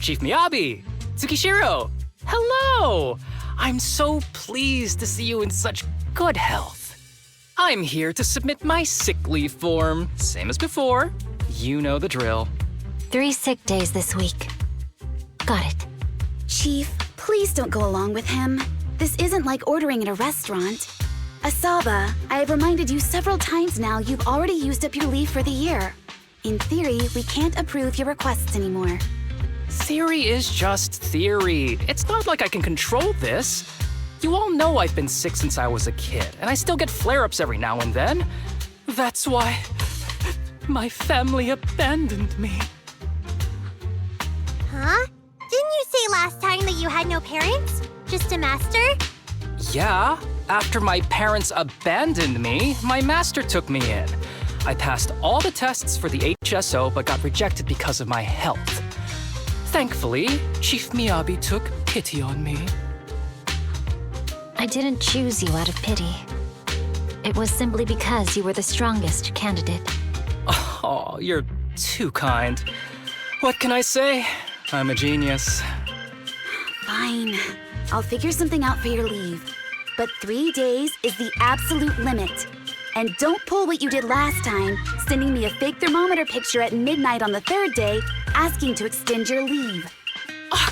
Chief Miyabi! Tsukishiro! Hello! I'm so pleased to see you in such good health. I'm here to submit my sick leave form. Same as before. You know the drill. 3 sick days this week. Got it. Chief, please don't go along with him. This isn't like ordering at a restaurant. Asaba, I have reminded you several times now you've already used up your leave for the year. In theory, we can't approve your requests anymore. Theory is just theory. It's not like I can control this. You all know I've been sick since I was a kid, and I still get flare-ups every now and then. That's why my family abandoned me. Huh? Didn't you say last time that you had no parents? Just a master? Yeah, after my parents abandoned me, my master took me in. I passed all the tests for the HSO but got rejected because of my health. Thankfully, Chief Miyabi took pity on me. I didn't choose you out of pity. It was simply because you were the strongest candidate. Oh, you're too kind. What can I say? I'm a genius. Fine. I'll figure something out for your leave. But 3 days is the absolute limit. And don't pull what you did last time, sending me a fake thermometer picture at midnight on the 3rd day, asking to extend your leave.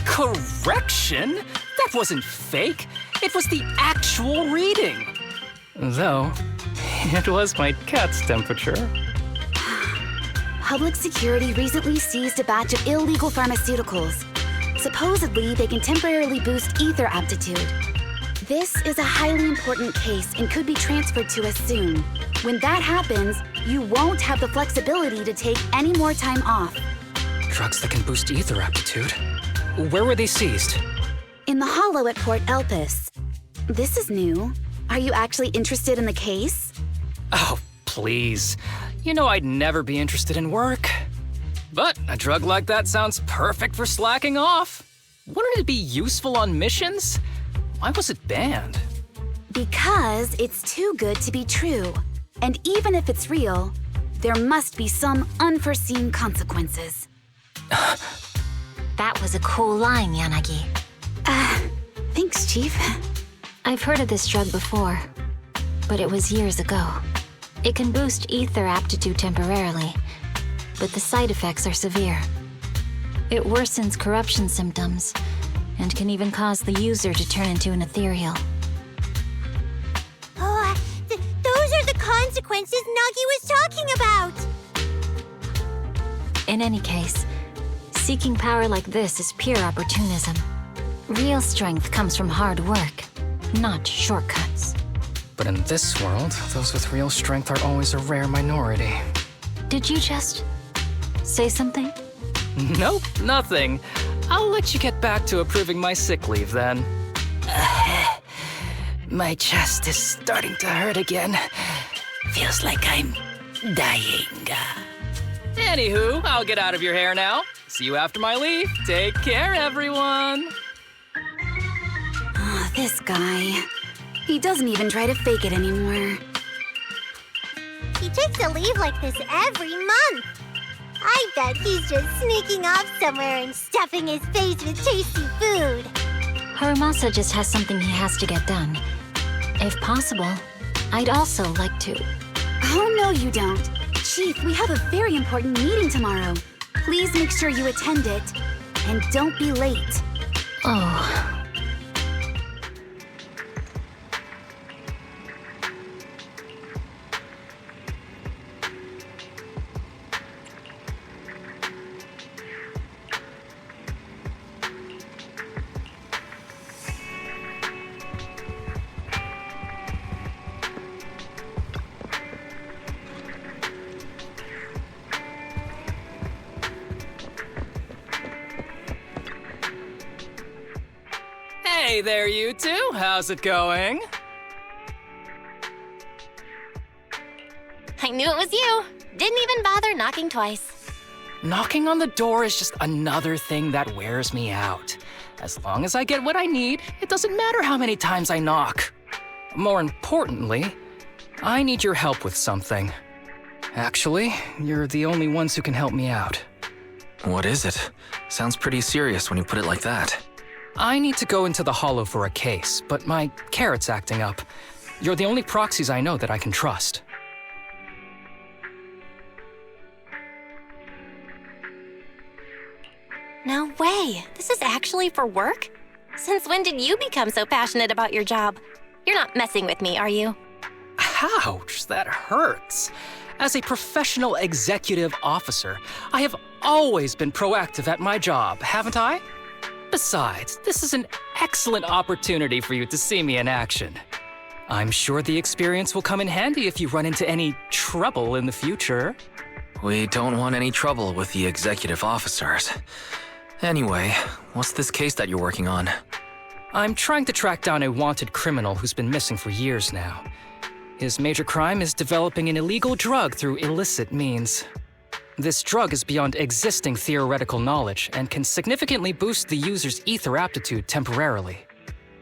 Correction? That wasn't fake. It was the actual reading. Though, it was my cat's temperature. Public security recently seized a batch of illegal pharmaceuticals. Supposedly, they can temporarily boost ether aptitude. This is a highly important case and could be transferred to us soon. When that happens, you won't have the flexibility to take any more time off. Drugs that can boost ether aptitude? Where were they seized? In the hollow at Port Elpis. This is new. Are you actually interested in the case? Oh, please. You know I'd never be interested in work. But a drug like that sounds perfect for slacking off. Wouldn't it be useful on missions? Why was it banned? Because it's too good to be true. And even if it's real, there must be some unforeseen consequences. That was a cool line, Yanagi. Thanks, Chief. I've heard of this drug before, but it was years ago. It can boost ether aptitude temporarily, but the side effects are severe. It worsens corruption symptoms, and can even cause the user to turn into an ethereal. Oh, those are the consequences Nagi was talking about! In any case, seeking power like this is pure opportunism. Real strength comes from hard work, not shortcuts. But in this world, those with real strength are always a rare minority. Did you just say something? Nope, nothing. I'll let you get back to approving my sick leave then. My chest is starting to hurt again. Feels like I'm dying. Anywho, I'll get out of your hair now. See you after my leave. Take care, everyone. This guy. He doesn't even try to fake it anymore. He takes a leave like this every month. I bet he's just sneaking off somewhere and stuffing his face with tasty food. Harumasa just has something he has to get done. If possible, I'd also like to... Oh, no, you don't. Chief, we have a very important meeting tomorrow. Please make sure you attend it. And don't be late. Oh... Hey there, you two. How's it going? I knew it was you. Didn't even bother knocking twice. Knocking on the door is just another thing that wears me out. As long as I get what I need, it doesn't matter how many times I knock. More importantly, I need your help with something. Actually, you're the only ones who can help me out. What is it? Sounds pretty serious when you put it like that. I need to go into the Hollow for a case, but my carrot's acting up. You're the only proxies I know that I can trust. No way. This is actually for work? Since when did you become so passionate about your job? You're not messing with me, are you? Ouch, that hurts. As a professional executive officer, I have always been proactive at my job, haven't I? Besides, this is an excellent opportunity for you to see me in action. I'm sure the experience will come in handy if you run into any trouble in the future. We don't want any trouble with the executive officers. Anyway, what's this case that you're working on? I'm trying to track down a wanted criminal who's been missing for years now. His major crime is developing an illegal drug through illicit means. This drug is beyond existing theoretical knowledge and can significantly boost the user's ether aptitude temporarily.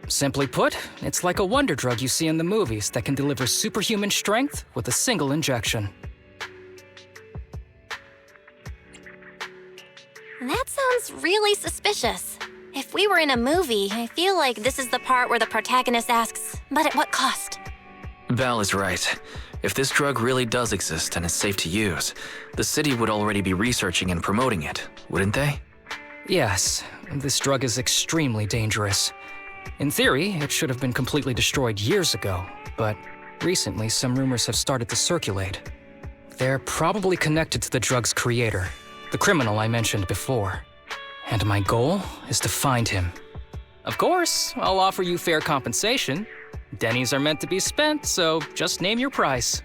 Simply put, it's like a wonder drug you see in the movies that can deliver superhuman strength with a single injection. That sounds really suspicious. If we were in a movie, I feel like this is the part where the protagonist asks, but at what cost? Belle is right. If this drug really does exist and is safe to use, the city would already be researching and promoting it, wouldn't they? Yes, this drug is extremely dangerous. In theory, it should have been completely destroyed years ago, but recently some rumors have started to circulate. They're probably connected to the drug's creator, the criminal I mentioned before. And my goal is to find him. Of course, I'll offer you fair compensation. Dennies are meant to be spent, so just name your price.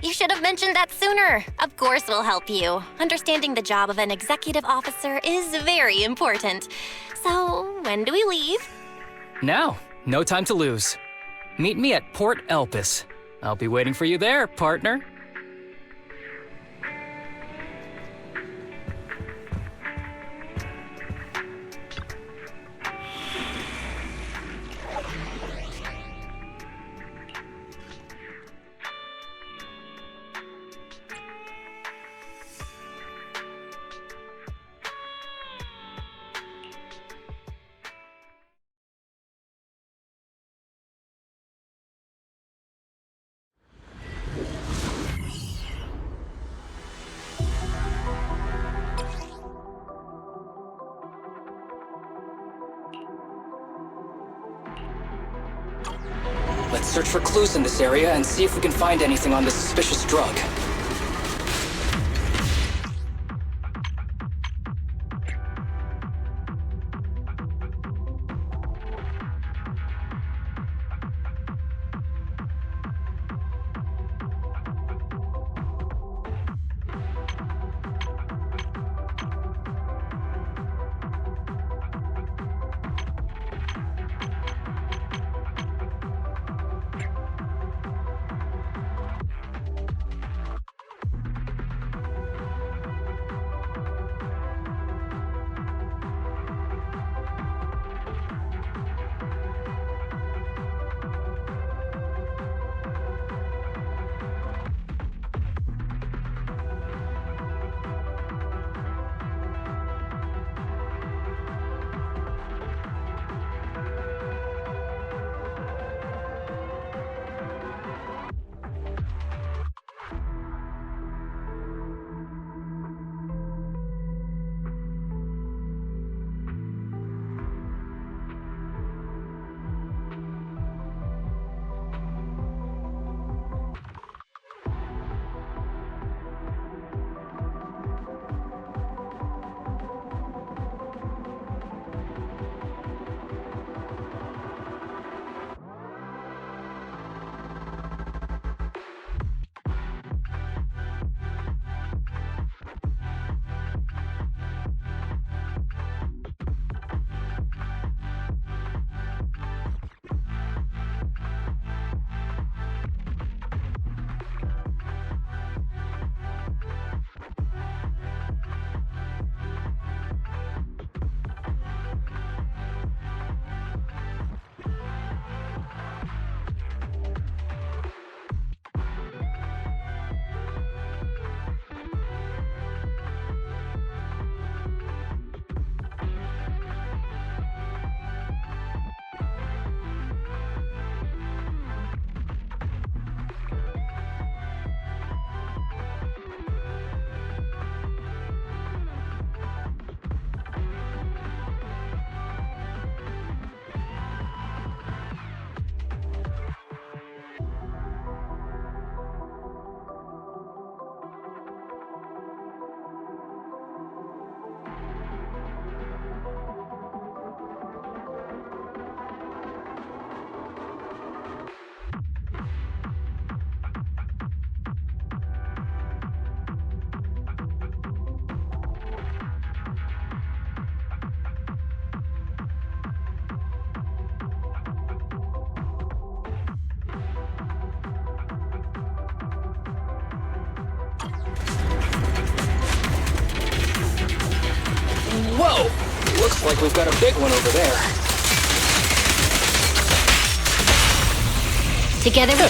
You should have mentioned that sooner. Of course we'll help you. Understanding the job of an executive officer is very important. So, when do we leave? Now, no time to lose. Meet me at Port Elpis. I'll be waiting for you there, partner. Let's search for clues in this area and see if we can find anything on this suspicious drug. Looks like we've got a big one over there. Together we...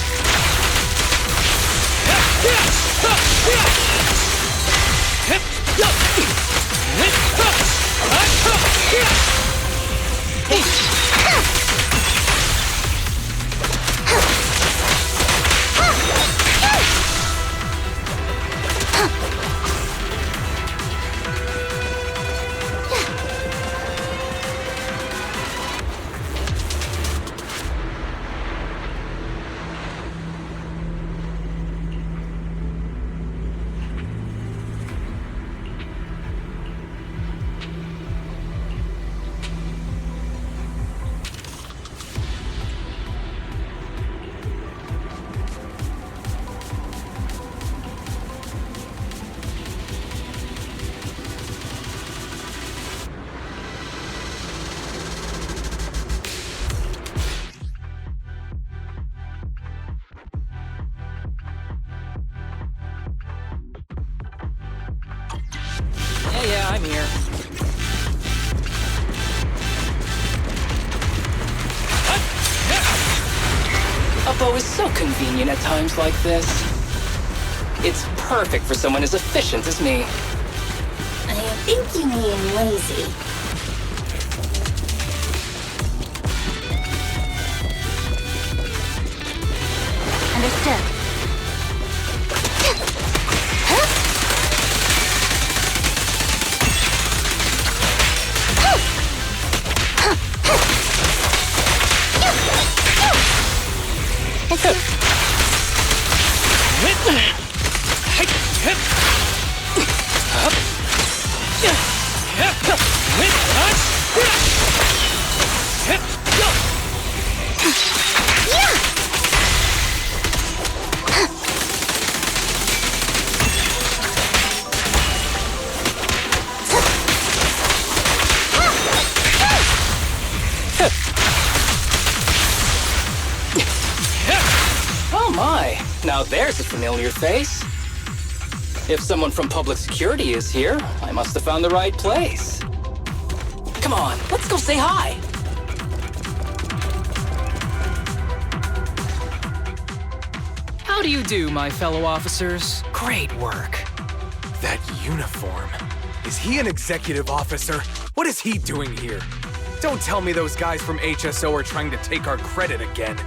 Yeah, I'm here. A bow is so convenient at times like this. It's perfect for someone as efficient as me. I think you mean lazy. Understood. Oh my, now there's a familiar face. If someone from public security is here, I must have found the right place. Come on, let's go say hi. How do you do, my fellow officers? Great work. That uniform. Is he an executive officer? What is he doing here? Don't tell me those guys from HSO are trying to take our credit again.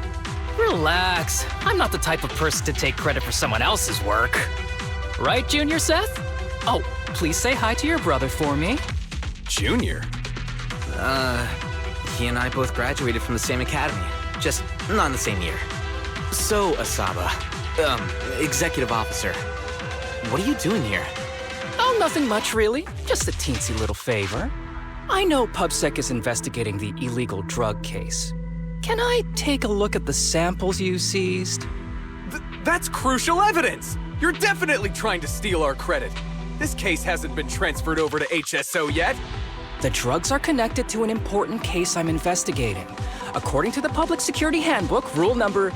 Relax. I'm not the type of person to take credit for someone else's work. Right, Junior Seth? Oh, please say hi to your brother for me. Junior? He and I both graduated from the same academy, just not in the same year. So, Asaba, executive officer, what are you doing here? Oh, nothing much, really. Just a teensy little favor. I know PubSec is investigating the illegal drug case. Can I take a look at the samples you seized? That's crucial evidence! You're definitely trying to steal our credit. This case hasn't been transferred over to HSO yet. The drugs are connected to an important case I'm investigating. According to the Public Security Handbook, rule number...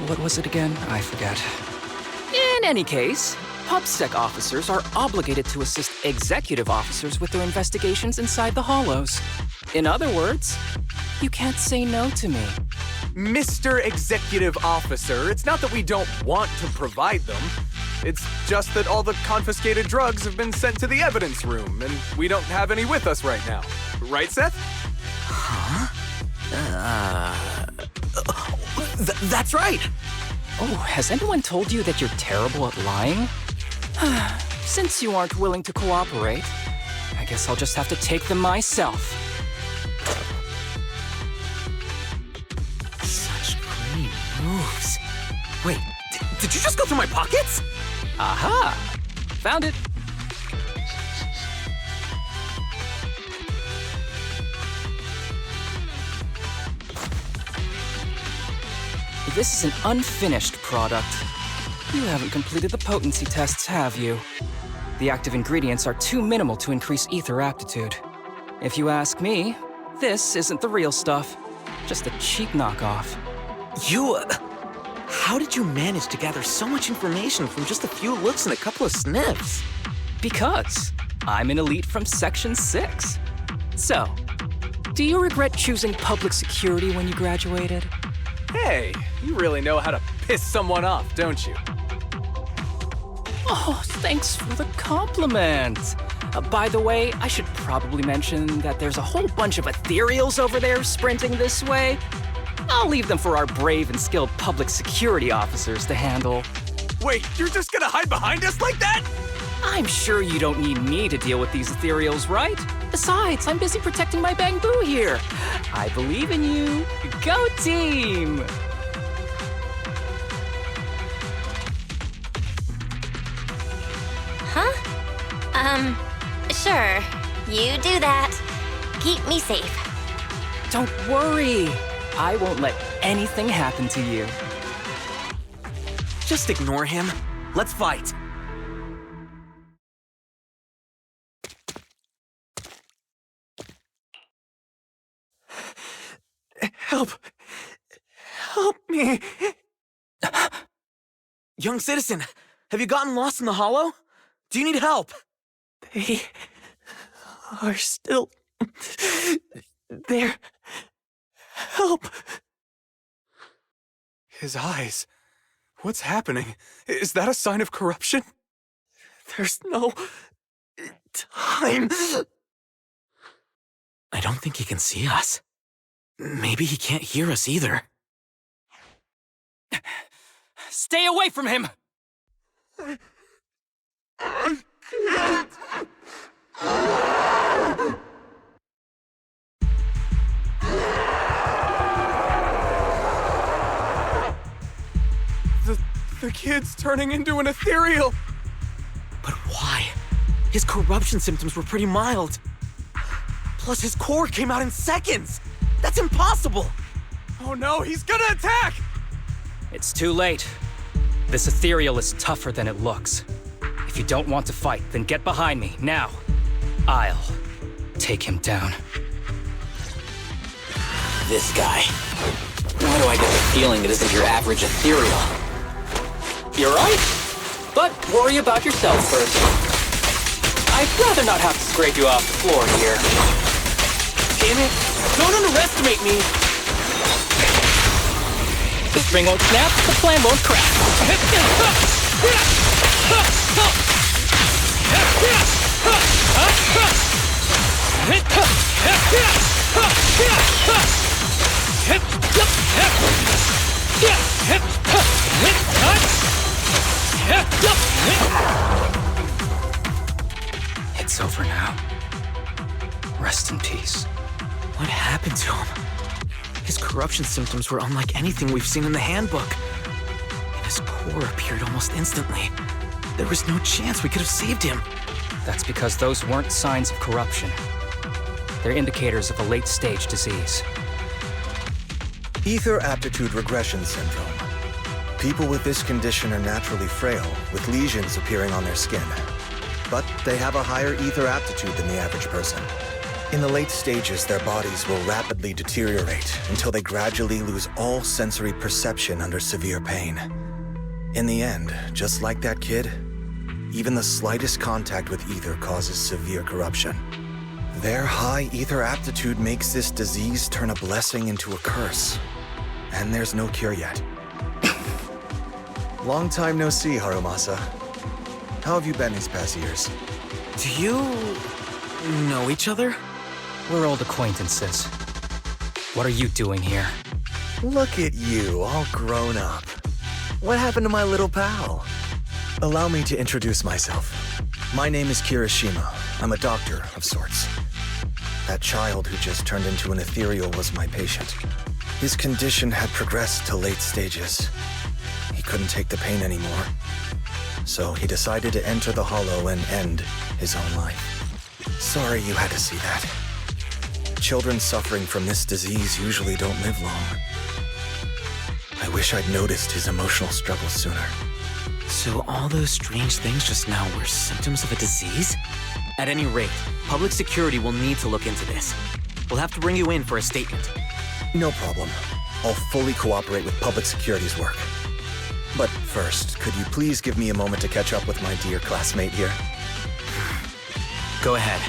what was it again? I forget. In any case, PubSec officers are obligated to assist executive officers with their investigations inside the Hollows. In other words, you can't say no to me. Mr. Executive Officer, it's not that we don't want to provide them. It's just that all the confiscated drugs have been sent to the evidence room, and we don't have any with us right now. Right, Seth? Huh? That's right! Oh, has anyone told you that you're terrible at lying? Since you aren't willing to cooperate, I guess I'll just have to take them myself. Such clean moves. Wait, did you just go through my pockets? Aha! Found it! This is an unfinished product. You haven't completed the potency tests, have you? The active ingredients are too minimal to increase ether aptitude. If you ask me, this isn't the real stuff. Just a cheap knockoff. How did you manage to gather so much information from just a few looks and a couple of sniffs? Because I'm an elite from Section 6. So, do you regret choosing public security when you graduated? Hey, you really know how to piss someone off, don't you? Oh, thanks for the compliment. By the way, I should probably mention that there's a whole bunch of ethereals over there sprinting this way. I'll leave them for our brave and skilled public security officers to handle. Wait, you're just gonna hide behind us like that? I'm sure you don't need me to deal with these ethereals, right? Besides, I'm busy protecting my bamboo here. I believe in you. Go team! Huh? Sure. You do that. Keep me safe. Don't worry. I won't let anything happen to you. Just ignore him. Let's fight. Help! Help me! Young citizen, have you gotten lost in the hollow? Do you need help? They are still there. Help! His eyes. What's happening? Is that a sign of corruption? There's no time. I don't think he can see us. Maybe he can't hear us either. Stay away from him! The kid's turning into an ethereal! But why? His corruption symptoms were pretty mild. Plus, his core came out in seconds! That's impossible! Oh no, he's gonna attack! It's too late. This ethereal is tougher than it looks. If you don't want to fight, then get behind me, now. I'll take him down. This guy. Why do I get the feeling it isn't your average ethereal? You're right. But worry about yourself first. I'd rather not have to scrape you off the floor here. Damn it! Don't underestimate me! The string won't snap, the plan won't crack. It's over now. Rest in peace. What happened to him? His corruption symptoms were unlike anything we've seen in the handbook. And his core appeared almost instantly. There was no chance we could have saved him. That's because those weren't signs of corruption. They're indicators of a late-stage disease. Ether aptitude regression syndrome. People with this condition are naturally frail, with lesions appearing on their skin. But they have a higher ether aptitude than the average person. In the late stages, their bodies will rapidly deteriorate until they gradually lose all sensory perception under severe pain. In the end, just like that kid, even the slightest contact with ether causes severe corruption. Their high ether aptitude makes this disease turn a blessing into a curse. And there's no cure yet. Long time no see, Harumasa. How have you been these past years? Do you know each other? We're old acquaintances. What are you doing here? Look at you, all grown up. What happened to my little pal? Allow me to introduce myself. My name is Kirishima. I'm a doctor of sorts. That child who just turned into an ethereal was my patient. His condition had progressed to late stages. He couldn't take the pain anymore. So he decided to enter the Hollow and end his own life. Sorry you had to see that. Children suffering from this disease usually don't live long. I wish I'd noticed his emotional struggles sooner. So all those strange things just now were symptoms of a disease? At any rate, public security will need to look into this. We'll have to bring you in for a statement. No problem. I'll fully cooperate with public security's work. But first, could you please give me a moment to catch up with my dear classmate here? Go ahead.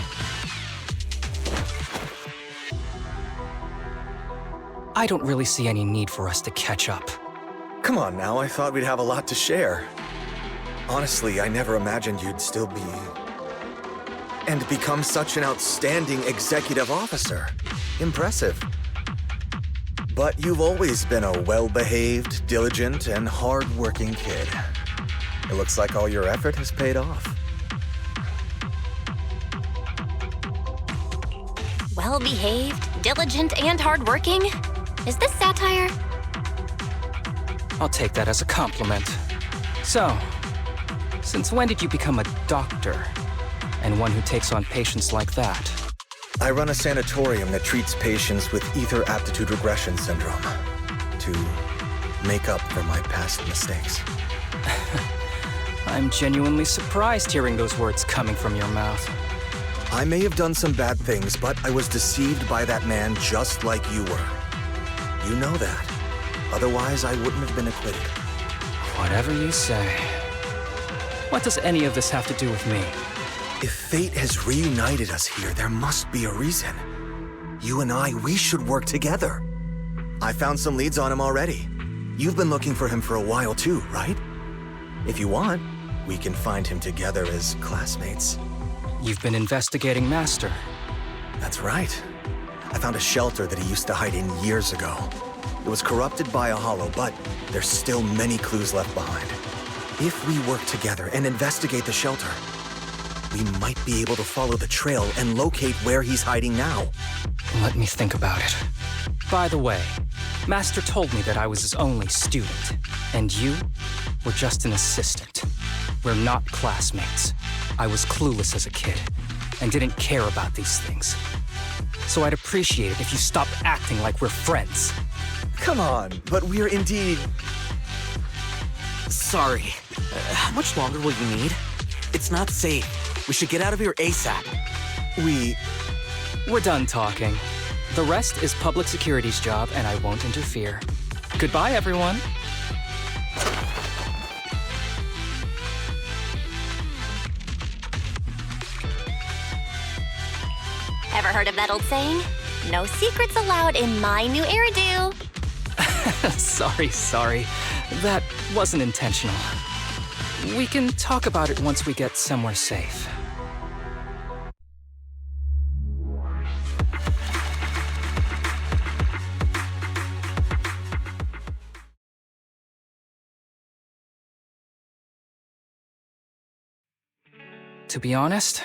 I don't really see any need for us to catch up. Come on now, I thought we'd have a lot to share. Honestly, I never imagined you'd still be... and become such an outstanding executive officer. Impressive. But you've always been a well-behaved, diligent, and hard-working kid. It looks like all your effort has paid off. Well-behaved, diligent, and hardworking? Is this satire? I'll take that as a compliment. So, since when did you become a doctor? And one who takes on patients like that? I run a sanatorium that treats patients with ether aptitude regression syndrome to make up for my past mistakes. I'm genuinely surprised hearing those words coming from your mouth. I may have done some bad things, but I was deceived by that man just like you were. You know that. Otherwise, I wouldn't have been acquitted. Whatever you say. What does any of this have to do with me? If fate has reunited us here, there must be a reason. You and I, we should work together. I found some leads on him already. You've been looking for him for a while too, right? If you want, we can find him together as classmates. You've been investigating Master. That's right. I found a shelter that he used to hide in years ago. It was corrupted by a hollow, but there's still many clues left behind. If we work together and investigate the shelter, we might be able to follow the trail and locate where he's hiding now. Let me think about it. By the way, Master told me that I was his only student, and you were just an assistant. We're not classmates. I was clueless as a kid, and didn't care about these things. So I'd appreciate it if you stopped acting like we're friends. Come on, but we're indeed... Sorry. How much longer will you need? It's not safe. We should get out of here ASAP. We're done talking. The rest is public security's job, and I won't interfere. Goodbye, everyone. Ever heard of that old saying? No secrets allowed in my new hairdo. Sorry. That wasn't intentional. We can talk about it once we get somewhere safe. To be honest,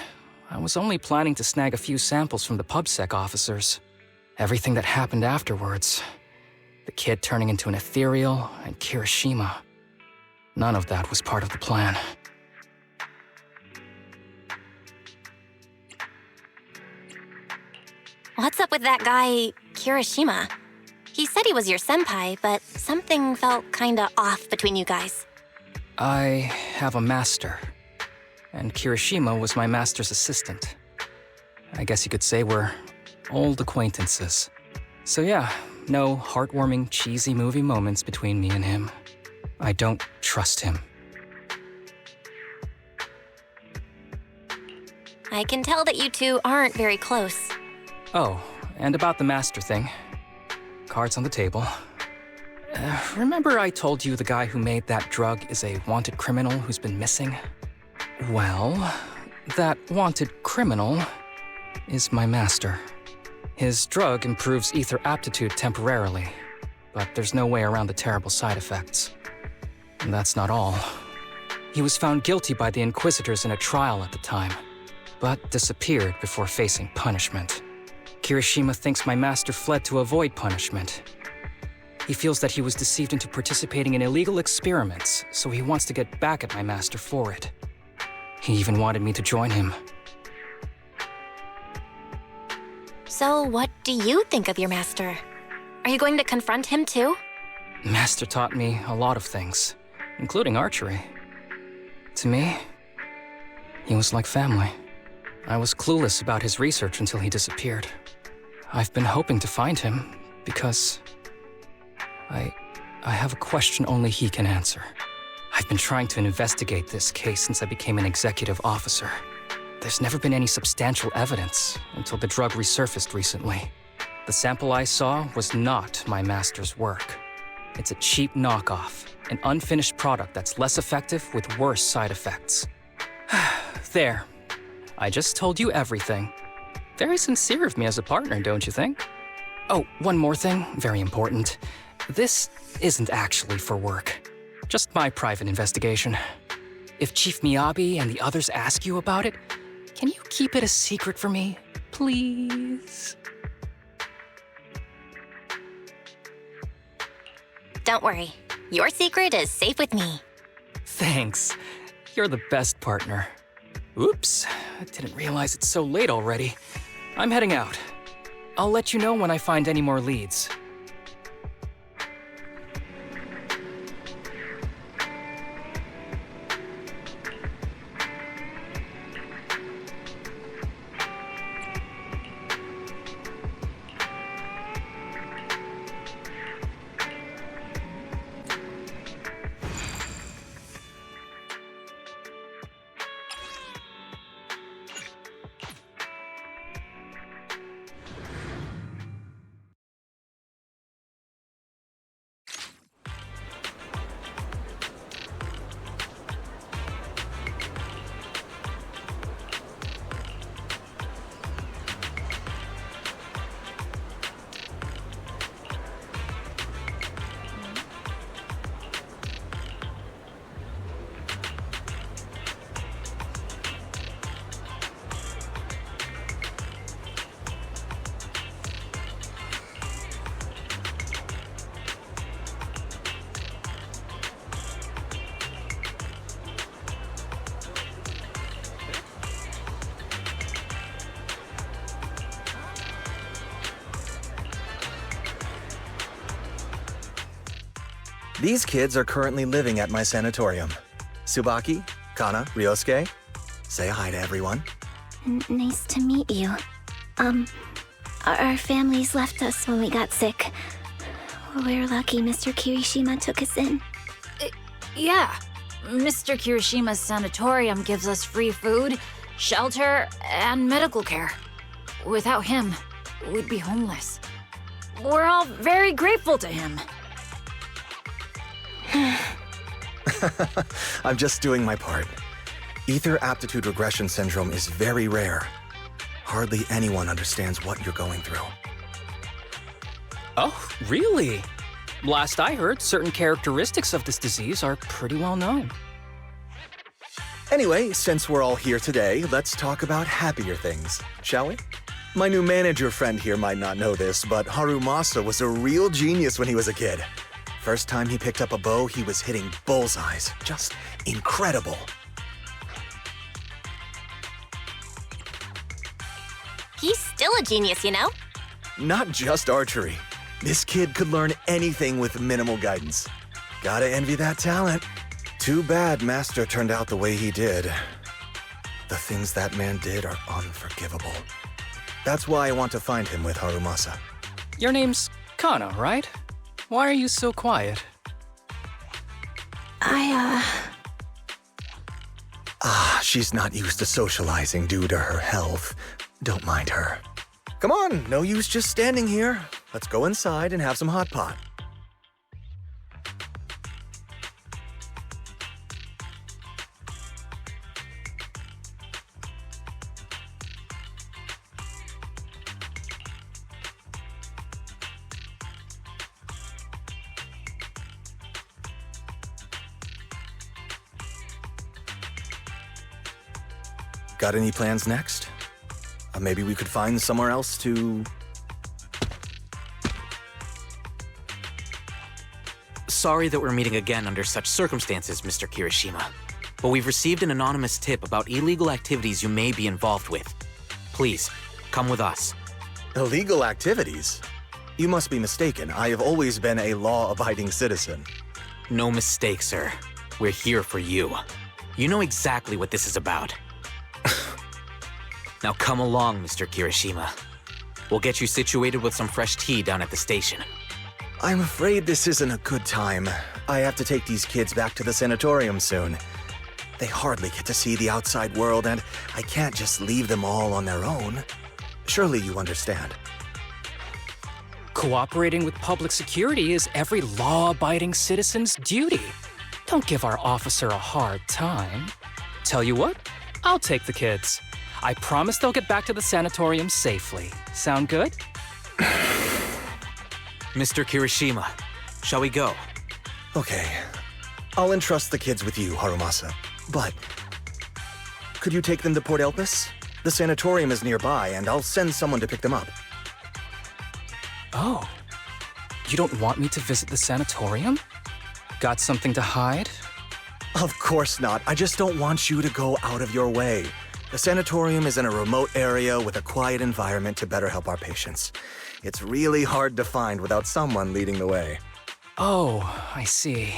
I was only planning to snag a few samples from the PubSec officers. Everything that happened afterwards. The kid turning into an ethereal, and Kirishima. None of that was part of the plan. What's up with that guy, Kirishima? He said he was your senpai, but something felt kinda off between you guys. I have a master, and Kirishima was my master's assistant. I guess you could say we're old acquaintances. So yeah, no heartwarming, cheesy movie moments between me and him. I don't trust him. I can tell that you two aren't very close. Oh, and about the master thing. Cards on the table. Remember I told you the guy who made that drug is a wanted criminal who's been missing? Well, that wanted criminal is my master. His drug improves ether aptitude temporarily, but there's no way around the terrible side effects. And that's not all. He was found guilty by the Inquisitors in a trial at the time, but disappeared before facing punishment. Kirishima thinks my master fled to avoid punishment. He feels that he was deceived into participating in illegal experiments, so he wants to get back at my master for it. He even wanted me to join him. So what do you think of your master? Are you going to confront him too? Master taught me a lot of things, including archery. To me, he was like family. I was clueless about his research until he disappeared. I've been hoping to find him because I have a question only he can answer. I've been trying to investigate this case since I became an executive officer. there's never been any substantial evidence until the drug resurfaced recently. The sample I saw was not my master's work. It's a cheap knockoff, an unfinished product that's less effective with worse side effects. There. I just told you everything. Very sincere of me as a partner, don't you think? Oh, one more thing, very important. This isn't actually for work. Just my private investigation. If Chief Miyabi and the others ask you about it, can you keep it a secret for me, please? Don't worry. Your secret is safe with me. Thanks. You're the best partner. Oops, I didn't realize it's so late already. I'm heading out. I'll let you know when I find any more leads. These kids are currently living at my sanatorium. Tsubaki, Kana, Ryosuke, say hi to everyone. Nice to meet you. Our families left us when we got sick. We're lucky Mr. Kirishima took us in. Yeah. Mr. Kirishima's sanatorium gives us free food, shelter, and medical care. Without him, we'd be homeless. We're all very grateful to him. I'm just doing my part. Ether aptitude regression syndrome is very rare. Hardly anyone understands what you're going through. Oh, really? Last I heard, certain characteristics of this disease are pretty well known. Anyway, since we're all here today, let's talk about happier things, shall we? My new manager friend here might not know this, but Harumasa was a real genius when he was a kid. First time he picked up a bow, he was hitting bullseyes. Just incredible. He's still a genius, you know? Not just archery. This kid could learn anything with minimal guidance. Gotta envy that talent. Too bad Master turned out the way he did. The things that man did are unforgivable. That's why I want to find him with Harumasa. Your name's Kana, right? Why are you so quiet? She's not used to socializing due to her health. Don't mind her. Come on, no use just standing here. Let's go inside and have some hot pot. Got any plans next? Maybe we could find somewhere else to... Sorry that we're meeting again under such circumstances, Mr. Kirishima. But we've received an anonymous tip about illegal activities you may be involved with. Please, come with us. Illegal activities? You must be mistaken. I have always been a law-abiding citizen. No mistake, sir. We're here for you. You know exactly what this is about. Now come along, Mr. Kirishima. We'll get you situated with some fresh tea down at the station. I'm afraid this isn't a good time. I have to take these kids back to the sanatorium soon. They hardly get to see the outside world, and I can't just leave them all on their own. Surely you understand. Cooperating with public security is every law-abiding citizen's duty. Don't give our officer a hard time. Tell you what, I'll take the kids. I promise they'll get back to the sanatorium safely. Sound good? Mr. Kirishima, shall we go? Okay. I'll entrust the kids with you, Harumasa. But could you take them to Port Elpis? The sanatorium is nearby, and I'll send someone to pick them up. Oh. You don't want me to visit the sanatorium? Got something to hide? Of course not. I just don't want you to go out of your way. The sanatorium is in a remote area with a quiet environment to better help our patients. It's really hard to find without someone leading the way. Oh, I see.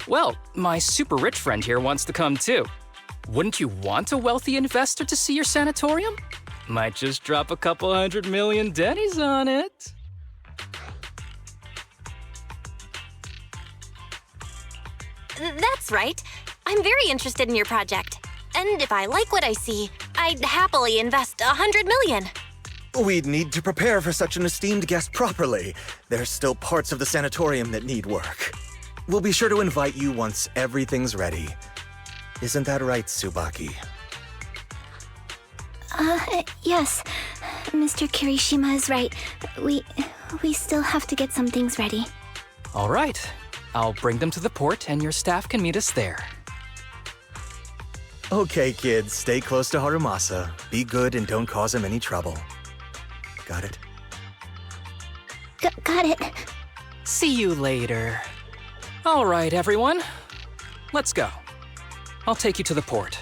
Well, my super rich friend here wants to come too. Wouldn't you want a wealthy investor to see your sanatorium? Might just drop a couple $100 million Denny's on it. That's right. I'm very interested in your project. And if I like what I see, I'd happily invest $100 million. We'd need to prepare for such an esteemed guest properly. There's still parts of the sanatorium that need work. We'll be sure to invite you once everything's ready. Isn't that right, Tsubaki? Yes. Mr. Kirishima is right. We still have to get some things ready. All right. I'll bring them to the port and your staff can meet us there. Okay, kids, stay close to Harumasa. Be good and don't cause him any trouble. Got it? Got it. See you later. All right, everyone. Let's go. I'll take you to the port.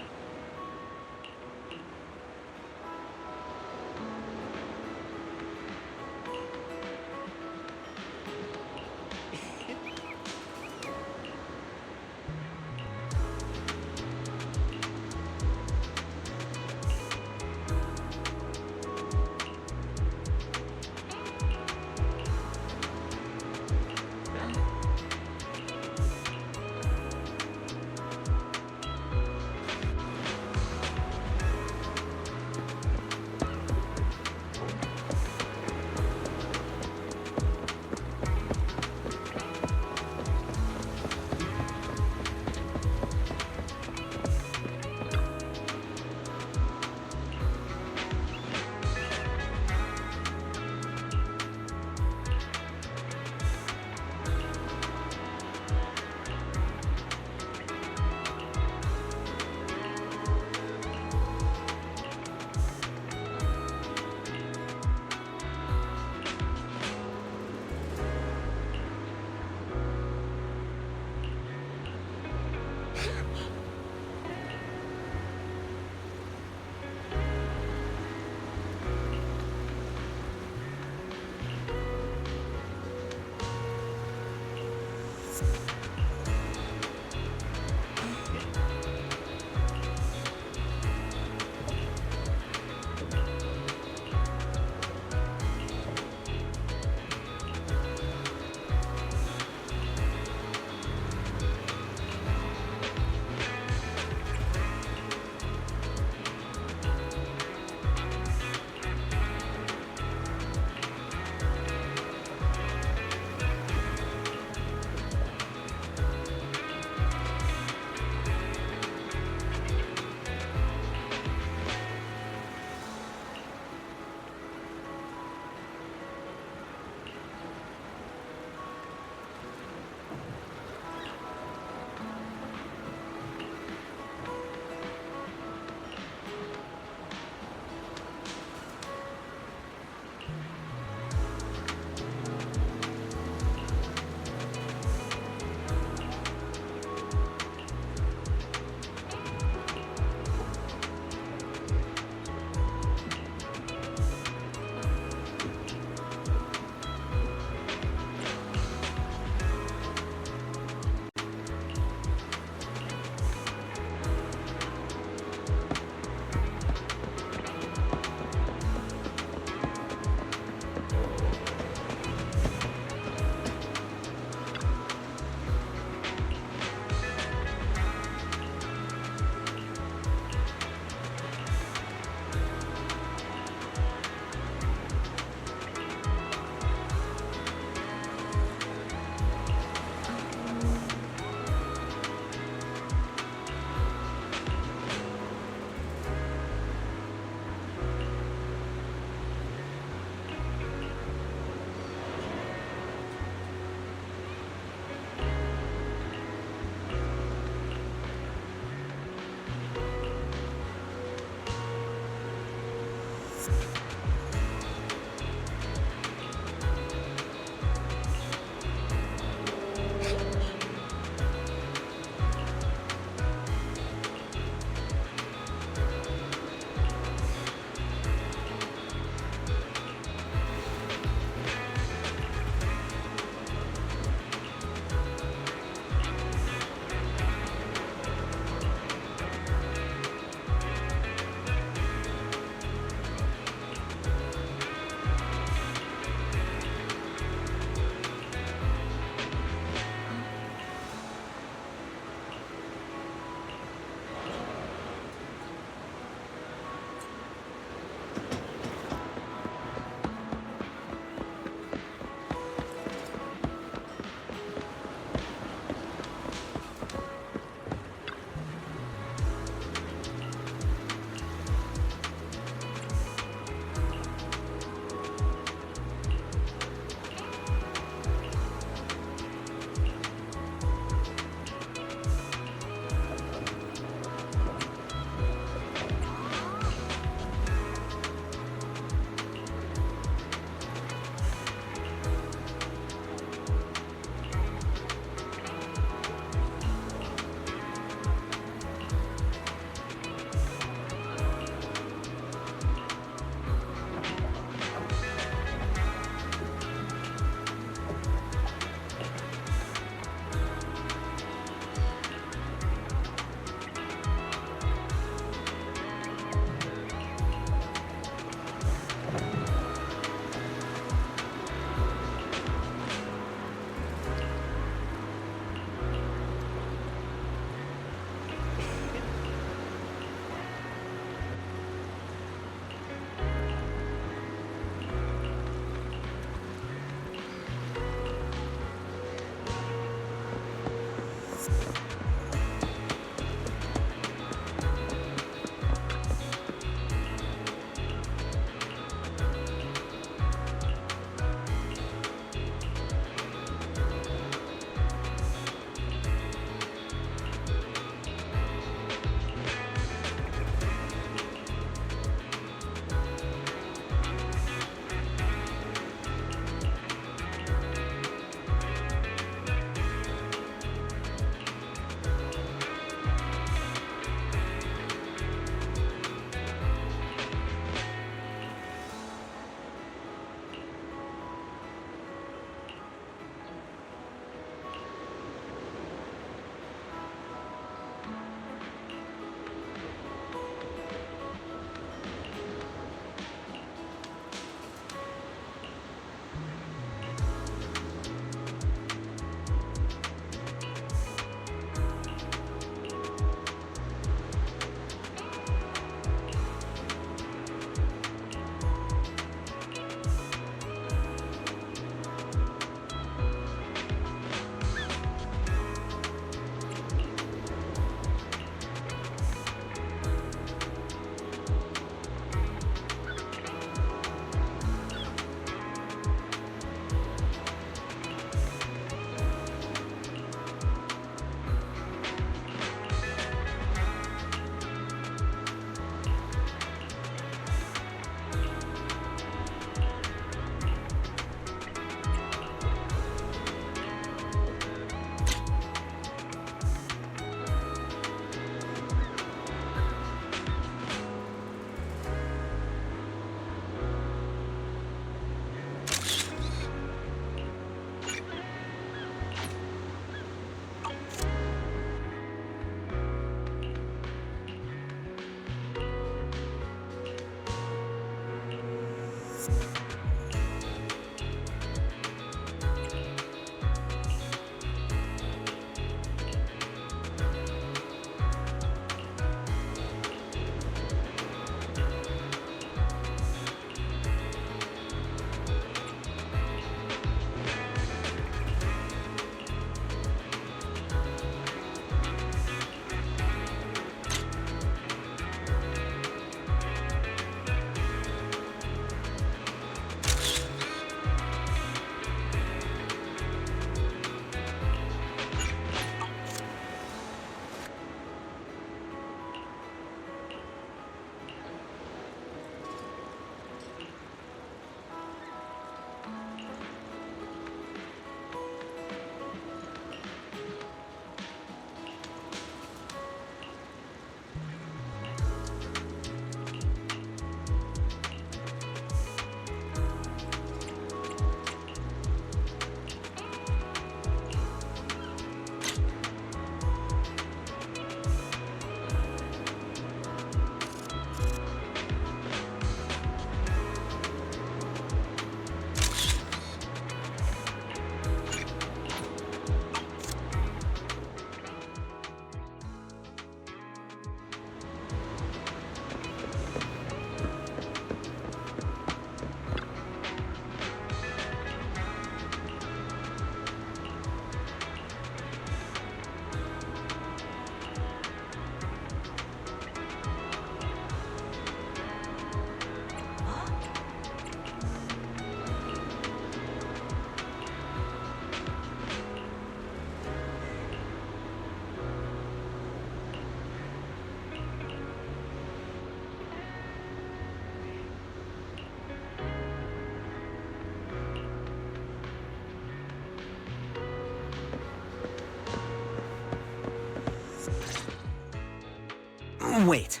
Wait,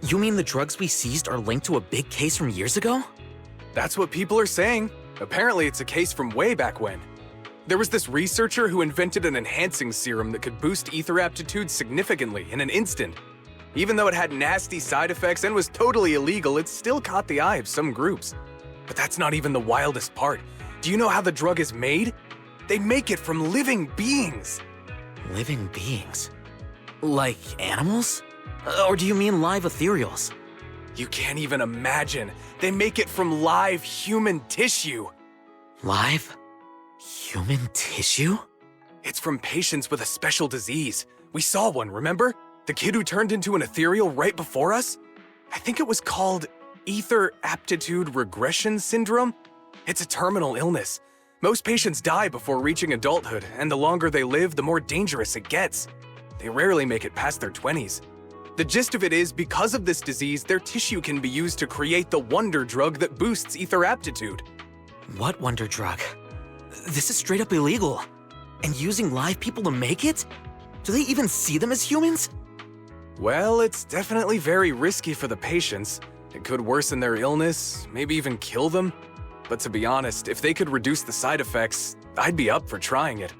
you mean the drugs we seized are linked to a big case from years ago? That's what people are saying. Apparently, it's a case from way back when. There was this researcher who invented an enhancing serum that could boost ether aptitude significantly in an instant. Even though it had nasty side effects and was totally illegal, it still caught the eye of some groups. But that's not even the wildest part. Do you know how the drug is made? They make it from living beings. Living beings? Like animals? Or do you mean live ethereals? You can't even imagine. They make it from live human tissue. Live? Human tissue? It's from patients with a special disease. We saw one, remember? The kid who turned into an ethereal right before us? I think it was called Ether Aptitude Regression Syndrome. It's a terminal illness. Most patients die before reaching adulthood, and the longer they live, the more dangerous it gets. They rarely make it past their 20s. The gist of it is, because of this disease, their tissue can be used to create the wonder drug that boosts ether aptitude. What wonder drug? This is straight up illegal. And using live people to make it? Do they even see them as humans? Well, it's definitely very risky for the patients. It could worsen their illness, maybe even kill them. But to be honest, if they could reduce the side effects, I'd be up for trying it.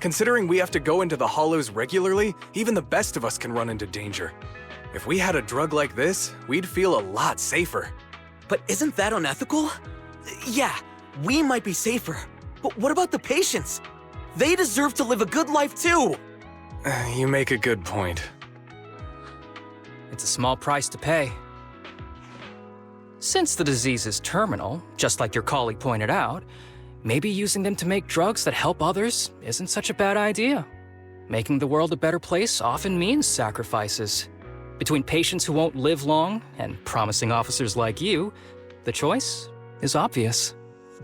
Considering we have to go into the hollows regularly, even the best of us can run into danger. If we had a drug like this, we'd feel a lot safer. But isn't that unethical? Yeah, we might be safer. But what about the patients? They deserve to live a good life too! You make a good point. It's a small price to pay. Since the disease is terminal, just like your colleague pointed out, maybe using them to make drugs that help others isn't such a bad idea. Making the world a better place often means sacrifices. Between patients who won't live long and promising officers like you, the choice is obvious.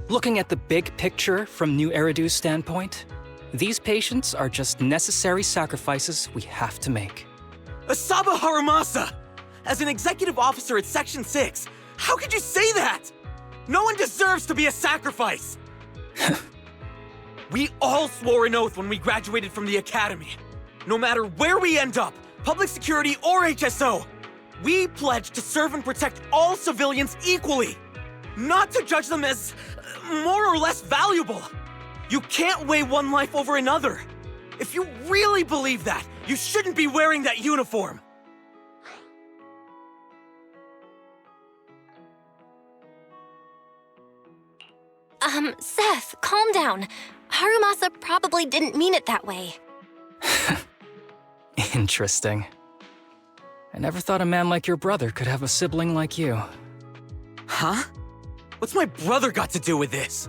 Looking at the big picture from New Eridu's standpoint, these patients are just necessary sacrifices we have to make. Asaba Harumasa! As an executive officer at Section 6, how could you say that? No one deserves to be a sacrifice! We all swore an oath when we graduated from the academy. No matter where we end up, public security or HSO, we pledged to serve and protect all civilians equally, not to judge them as more or less valuable. You can't weigh one life over another. If you really believe that, you shouldn't be wearing that uniform. Seth, calm down. Harumasa probably didn't mean it that way. Interesting. I never thought a man like your brother could have a sibling like you. Huh? What's my brother got to do with this?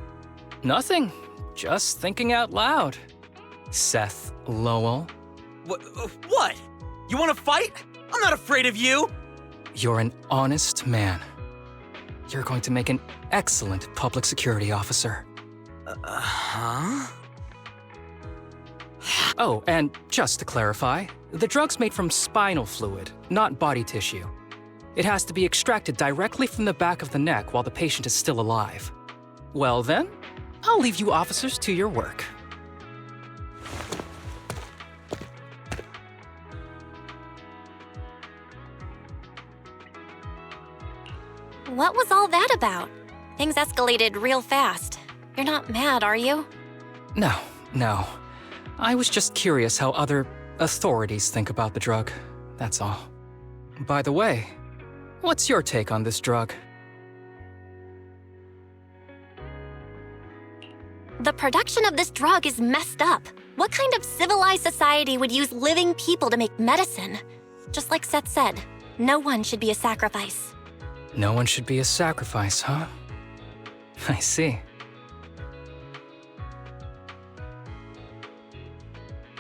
Nothing. Just thinking out loud. Seth Lowell. What? You want to fight? I'm not afraid of you! You're an honest man. You're going to make an excellent public security officer. Huh? Oh, and just to clarify, the drug's made from spinal fluid, not body tissue. It has to be extracted directly from the back of the neck while the patient is still alive. Well then, I'll leave you officers to your work. What was all that about? Things escalated real fast. You're not mad, are you? No. I was just curious how other authorities think about the drug, that's all. By the way, what's your take on this drug? The production of this drug is messed up. What kind of civilized society would use living people to make medicine? Just like Seth said, no one should be a sacrifice. No one should be a sacrifice, huh? I see.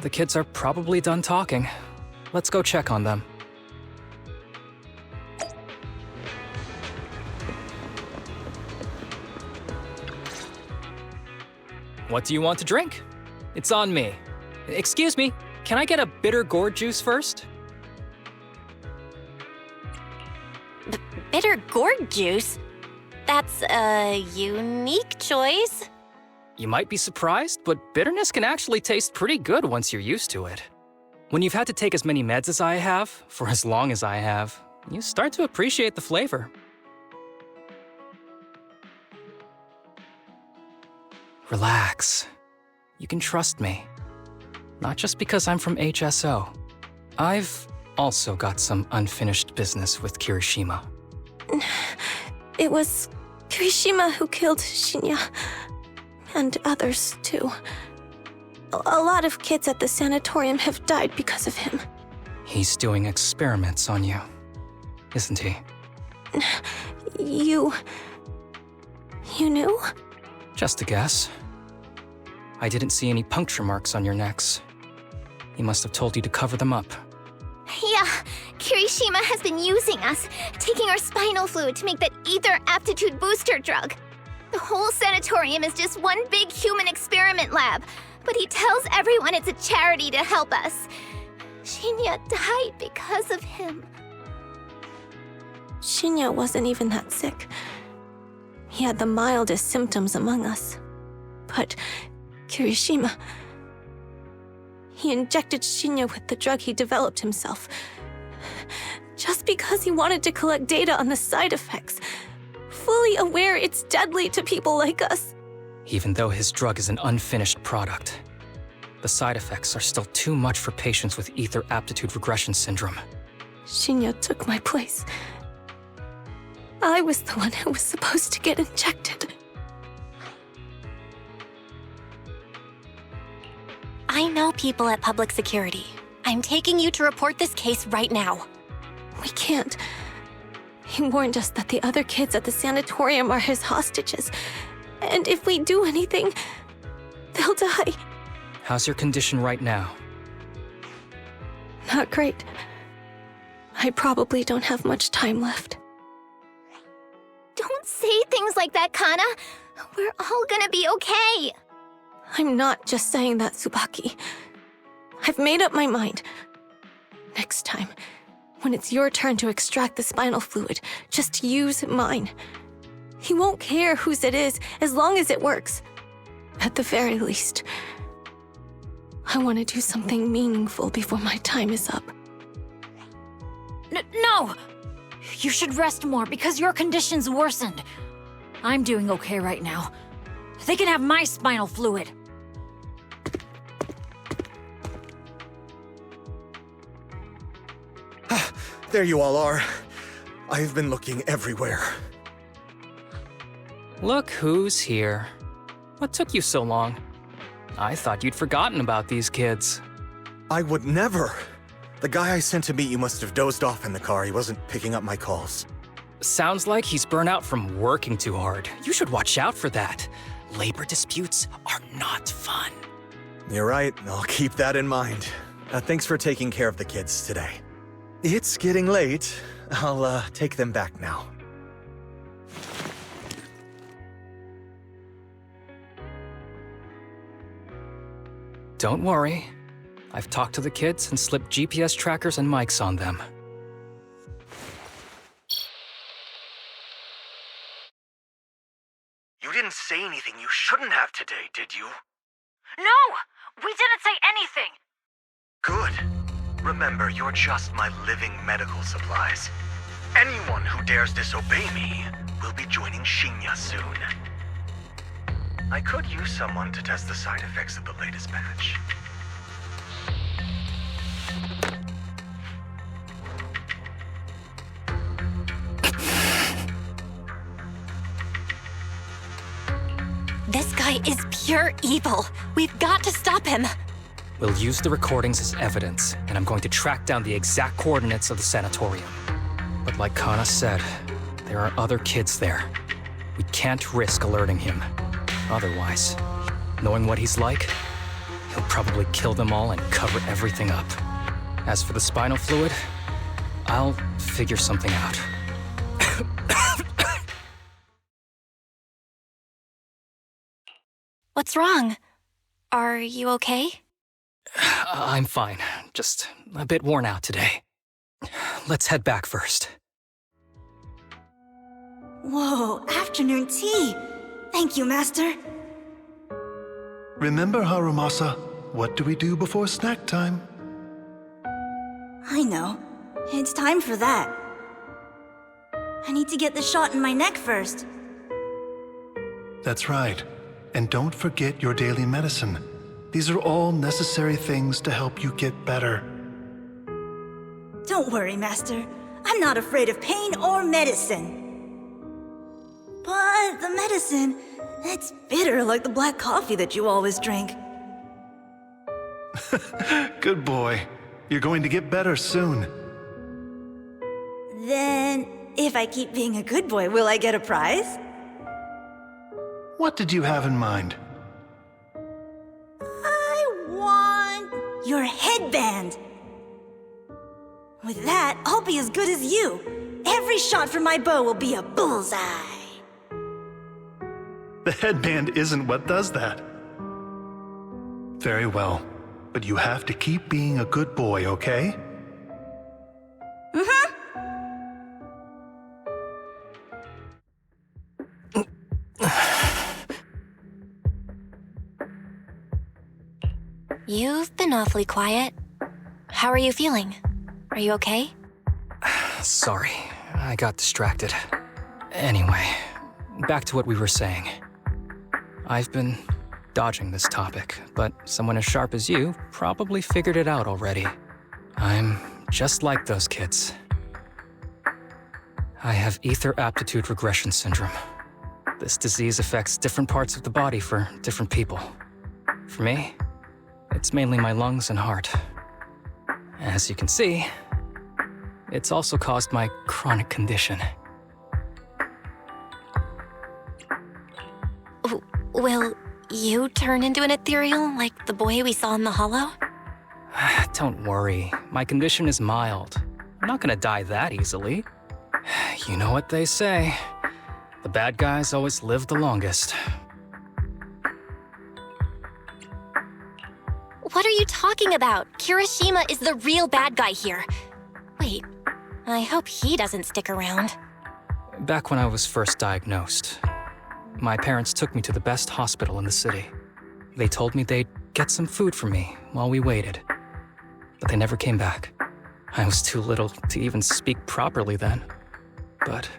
The kids are probably done talking. Let's go check on them. What do you want to drink? It's on me. Excuse me, can I get a bitter gourd juice first? Bitter gourd juice? That's a unique choice. You might be surprised, but bitterness can actually taste pretty good once you're used to it. When you've had to take as many meds as I have, for as long as I have, you start to appreciate the flavor. Relax. You can trust me. Not just because I'm from HSO. I've also got some unfinished business with Kirishima. It was Kirishima who killed Shinya. And others, too. A lot of kids at the sanatorium have died because of him. He's doing experiments on you, isn't he? You knew? Just a guess. I didn't see any puncture marks on your necks. He must have told you to cover them up. Yeah, Kirishima has been using us, taking our spinal fluid to make that ether aptitude booster drug. The whole sanatorium is just one big human experiment lab, but he tells everyone it's a charity to help us. Shinya died because of him. Shinya wasn't even that sick. He had the mildest symptoms among us. But Kirishima... He injected Shinya with the drug he developed himself. Just because he wanted to collect data on the side effects. Fully aware it's deadly to people like us. Even though his drug is an unfinished product, the side effects are still too much for patients with ether aptitude regression syndrome. Shinya took my place. I was the one who was supposed to get injected. I know people at public security. I'm taking you to report this case right now. We can't. He warned us that the other kids at the sanatorium are his hostages. And if we do anything, they'll die. How's your condition right now? Not great. I probably don't have much time left. Don't say things like that, Kana. We're all gonna be okay. I'm not just saying that, Tsubaki. I've made up my mind. Next time, when it's your turn to extract the spinal fluid, just use mine. He won't care whose it is, as long as it works. At the very least, I want to do something meaningful before my time is up. No! You should rest more because your condition's worsened. I'm doing okay right now. They can have my spinal fluid. There you all are. I've been looking everywhere. Look who's here. What took you so long? I thought you'd forgotten about these kids. I would never. The guy I sent to meet you must have dozed off in the car. He wasn't picking up my calls. Sounds like he's burnt out from working too hard. You should watch out for that. Labor disputes are not fun. You're right. I'll keep that in mind. Thanks for taking care of the kids today. It's getting late. I'll take them back now. Don't worry. I've talked to the kids and slipped GPS trackers and mics on them. You didn't say anything you shouldn't have today, did you? No! We didn't say anything! Good. Remember, you're just my living medical supplies. Anyone who dares disobey me will be joining Shinya soon. I could use someone to test the side effects of the latest batch. This guy is pure evil. We've got to stop him. We'll use the recordings as evidence, and I'm going to track down the exact coordinates of the sanatorium. But like Kana said, there are other kids there. We can't risk alerting him. Otherwise, knowing what he's like, he'll probably kill them all and cover everything up. As for the spinal fluid, I'll figure something out. What's wrong? Are you okay? I'm fine. Just a bit worn out today. Let's head back first. Whoa, afternoon tea! Thank you, Master. Remember, Harumasa, what do we do before snack time? I know. It's time for that. I need to get the shot in my neck first. That's right. And don't forget your daily medicine. These are all necessary things to help you get better. Don't worry, Master. I'm not afraid of pain or medicine. But the medicine, it's bitter like the black coffee that you always drink. Good boy. You're going to get better soon. Then, if I keep being a good boy, will I get a prize? What did you have in mind? I want your headband. With that, I'll be as good as you. Every shot from my bow will be a bullseye. The headband isn't what does that. Very well, but you have to keep being a good boy, okay? Mm-hmm. You've been awfully quiet. How are you feeling? Are you okay? Sorry, I got distracted. Anyway, back to what we were saying. I've been dodging this topic, but someone as sharp as you probably figured it out already. I'm just like those kids. I have ether aptitude regression syndrome. This disease affects different parts of the body for different people. For me, it's mainly my lungs and heart. As you can see, it's also caused my chronic condition. Will you turn into an ethereal like the boy we saw in the hollow? Don't worry, my condition is mild. I'm not gonna die that easily. You know what they say. The bad guys always live the longest. What are you talking about? Kirishima is the real bad guy here. Wait, I hope he doesn't stick around. Back when I was first diagnosed, my parents took me to the best hospital in the city. They told me they'd get some food for me while we waited. But they never came back. I was too little to even speak properly then. But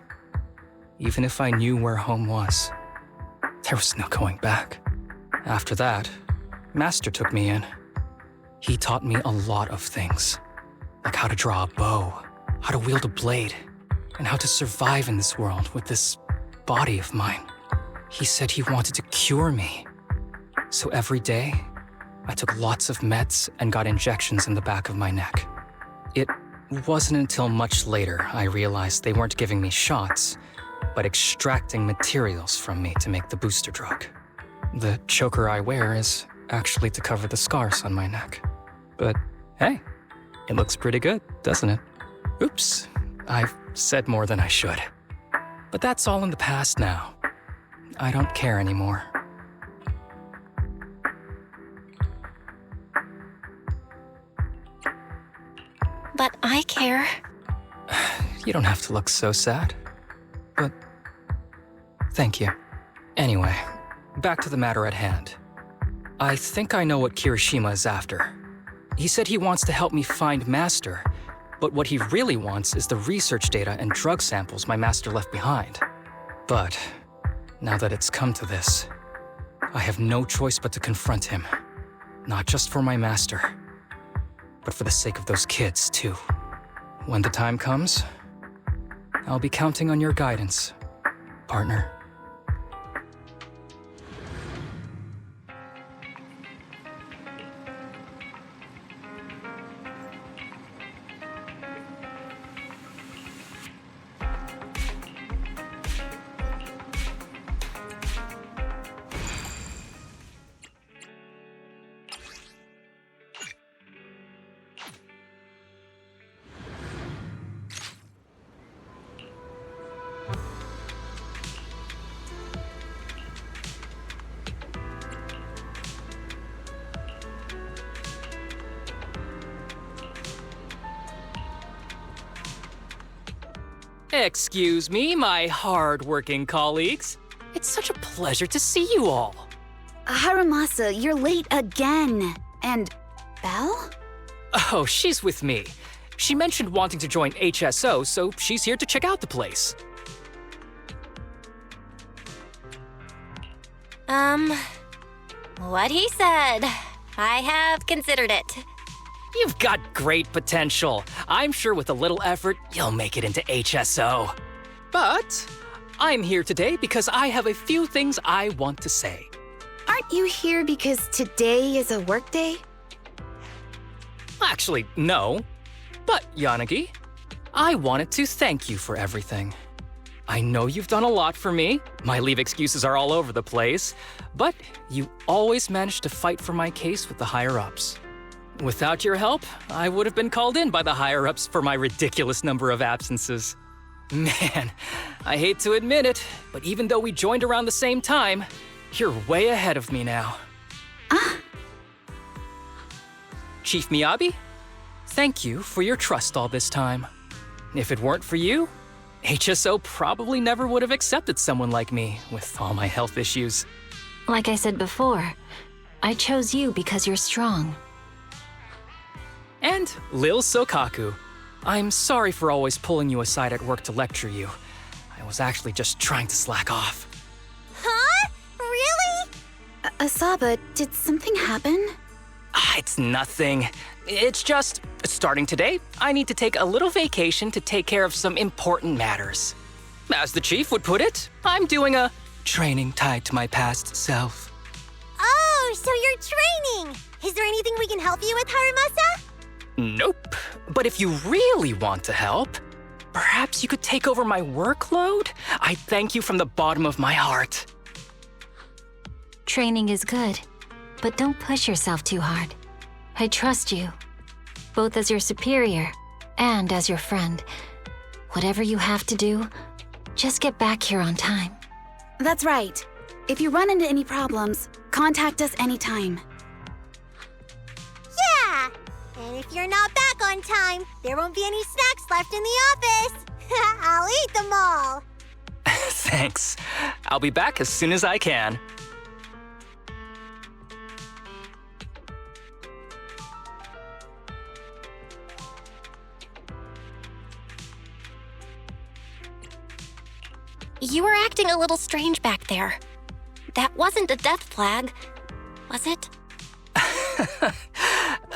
even if I knew where home was, there was no going back. After that, Master took me in. He taught me a lot of things, like how to draw a bow, how to wield a blade, and how to survive in this world with this body of mine. He said he wanted to cure me. So every day, I took lots of meds and got injections in the back of my neck. It wasn't until much later I realized they weren't giving me shots, but extracting materials from me to make the booster drug. The choker I wear is actually to cover the scars on my neck. But hey, it looks pretty good, doesn't it? Oops, I've said more than I should. But that's all in the past now. I don't care anymore. But I care. You don't have to look so sad. But thank you. Anyway, back to the matter at hand. I think I know what Kirishima is after. He said he wants to help me find Master, but what he really wants is the research data and drug samples my master left behind. But now that it's come to this, I have no choice but to confront him. Not just for my master, but for the sake of those kids, too. When the time comes, I'll be counting on your guidance, partner. Excuse me, my hard-working colleagues. It's such a pleasure to see you all. Harumasa, you're late again. And Belle? Oh, she's with me. She mentioned wanting to join HSO, so she's here to check out the place. What he said. I have considered it. You've got great potential. I'm sure with a little effort, you'll make it into HSO. But I'm here today because I have a few things I want to say. Aren't you here because today is a work day? Actually, no. But, Yanagi, I wanted to thank you for everything. I know you've done a lot for me. My leave excuses are all over the place. But you always managed to fight for my case with the higher-ups. Without your help, I would have been called in by the higher-ups for my ridiculous number of absences. Man, I hate to admit it, but even though we joined around the same time, you're way ahead of me now. Chief Miyabi, thank you for your trust all this time. If it weren't for you, HSO probably never would have accepted someone like me with all my health issues. Like I said before, I chose you because you're strong. And Lil Sokaku, I'm sorry for always pulling you aside at work to lecture you. I was actually just trying to slack off. Huh? Really? Asaba, did something happen? It's nothing. It's just, starting today, I need to take a little vacation to take care of some important matters. As the chief would put it, I'm doing a training tied to my past self. Oh, so you're training! Is there anything we can help you with, Harumasa? Nope. But if you really want to help, perhaps you could take over my workload? I thank you from the bottom of my heart. Training is good, but don't push yourself too hard. I trust you, both as your superior and as your friend. Whatever you have to do, just get back here on time. That's right. If you run into any problems, contact us anytime. Yeah! And if you're not back on time, there won't be any snacks left in the office. I'll eat them all. Thanks. I'll be back as soon as I can. You were acting a little strange back there. That wasn't a death flag, was it?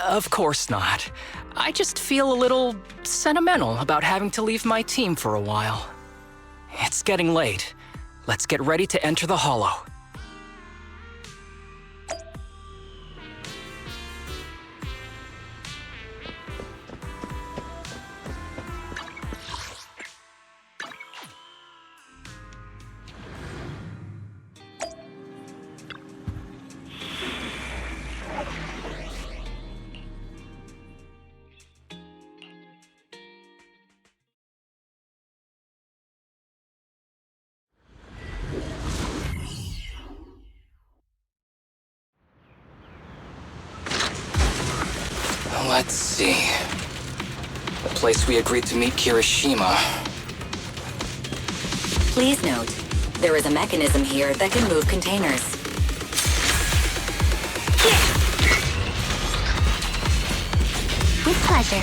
Of course not. I just feel a little sentimental about having to leave my team for a while. It's getting late. Let's get ready to enter the Hollow. Let's see. The place we agreed to meet Kirishima. Please note, there is a mechanism here that can move containers. With pleasure.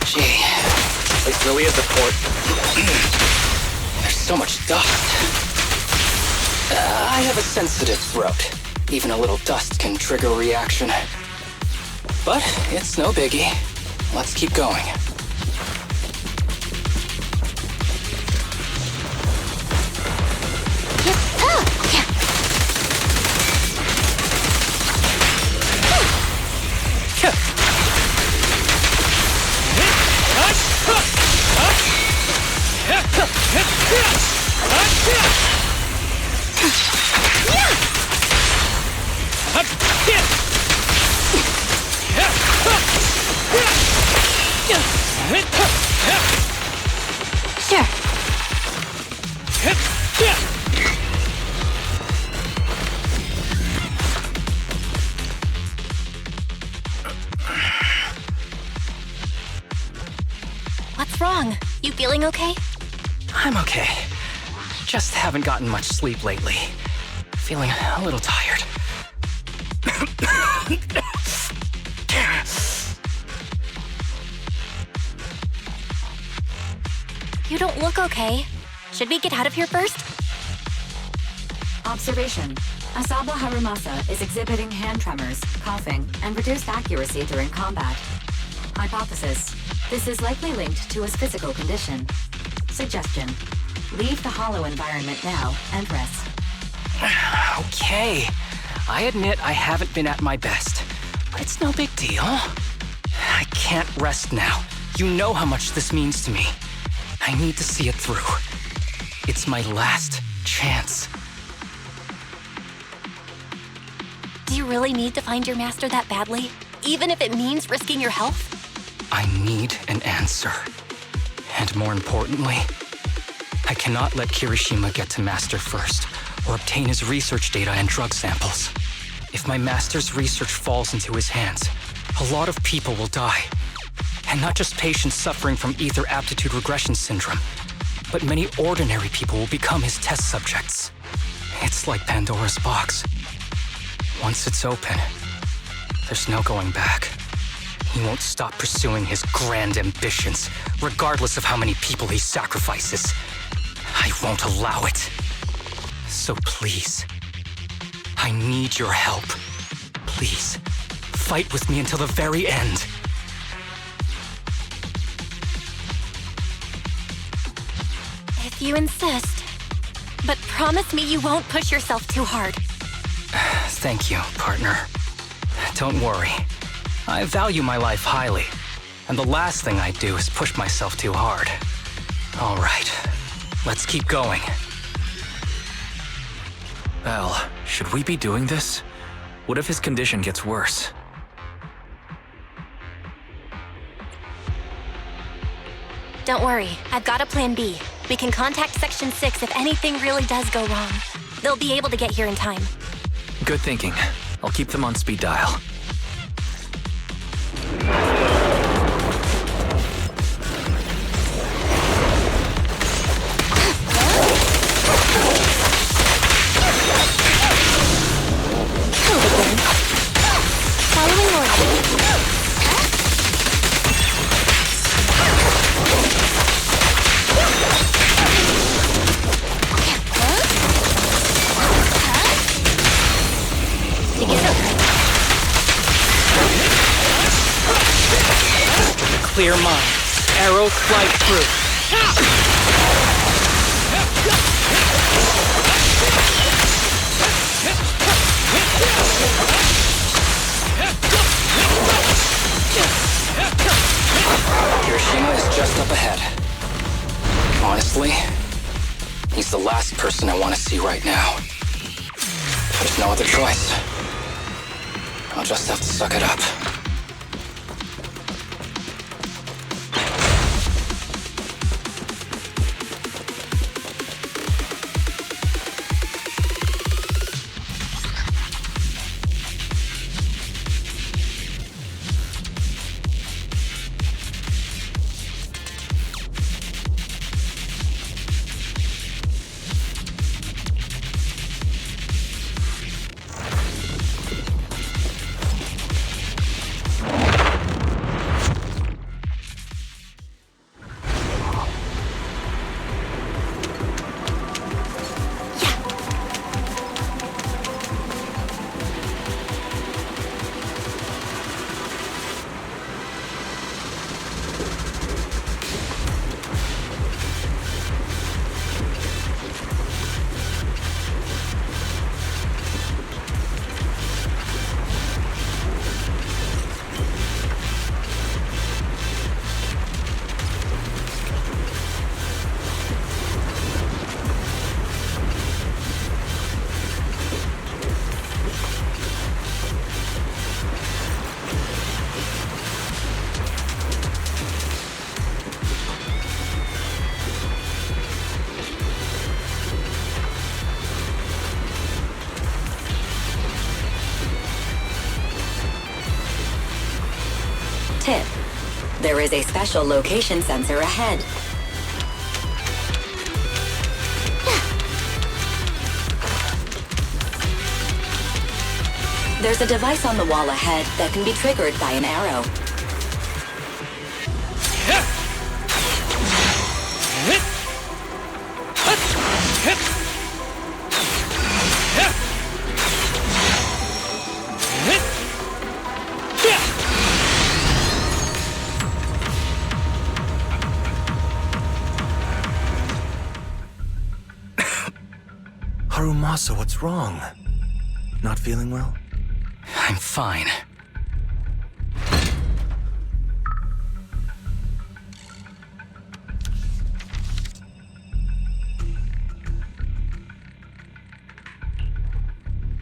Gee, this really is a port. There's so much dust. I have a sensitive throat. Even a little dust can trigger a reaction. But it's no biggie. Let's keep going. feeling okay? I'm okay. Just haven't gotten much sleep lately. Feeling a little tired. You don't look okay. Should we get out of here first? Observation. Asaba Harumasa is exhibiting hand tremors, coughing, and reduced accuracy during combat. Hypothesis. This is likely linked to his physical condition. Suggestion. Leave the hollow environment now and rest. Okay. I admit I haven't been at my best, but it's no big deal. I can't rest now. You know how much this means to me. I need to see it through. It's my last chance. Do you really need to find your master that badly? Even if it means risking your health? I need an answer. And more importantly, I cannot let Kirishima get to Master first, or obtain his research data and drug samples. If my Master's research falls into his hands, a lot of people will die. And not just patients suffering from ether aptitude regression syndrome, but many ordinary people will become his test subjects. It's like Pandora's box. Once it's open, there's no going back. He won't stop pursuing his grand ambitions, regardless of how many people he sacrifices. I won't allow it. So please, I need your help. Please, fight with me until the very end. If you insist. But promise me you won't push yourself too hard. Thank you, partner. Don't worry. I value my life highly, and the last thing I do is push myself too hard. All right, let's keep going. Belle, should we be doing this? What if his condition gets worse? Don't worry, I've got a plan B. We can contact Section 6 if anything really does go wrong. They'll be able to get here in time. Good thinking. I'll keep them on speed dial. Following order. Clear mind. Arrow flight through. Kirishima is just up ahead. Honestly, he's the last person I want to see right now. There's no other choice. I'll just have to suck it up. Tip. There is a special location sensor ahead. There's a device on the wall ahead that can be triggered by an arrow. Harumasa, what's wrong? Not feeling well? I'm fine.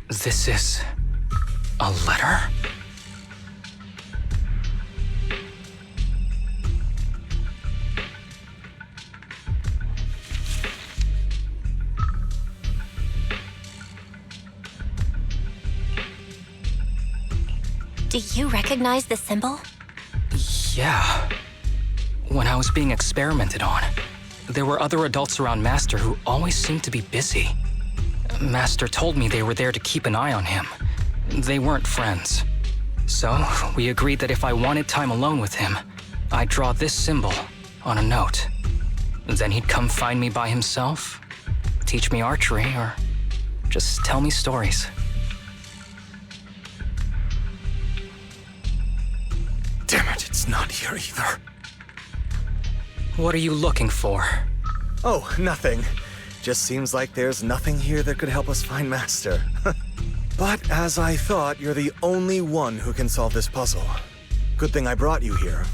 This is a letter? Do you recognize the symbol? Yeah. When I was being experimented on, there were other adults around Master who always seemed to be busy. Master told me they were there to keep an eye on him. They weren't friends. So, we agreed that if I wanted time alone with him, I'd draw this symbol on a note. Then he'd come find me by himself, teach me archery, or just tell me stories. Damn it, it's not here either. What are you looking for? Oh, nothing. Just seems like there's nothing here that could help us find Master. But as I thought, you're the only one who can solve this puzzle. Good thing I brought you here.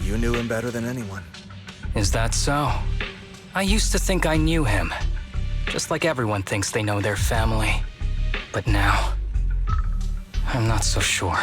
You knew him better than anyone. Is that so? I used to think I knew him. Just like everyone thinks they know their family. But now, I'm not so sure.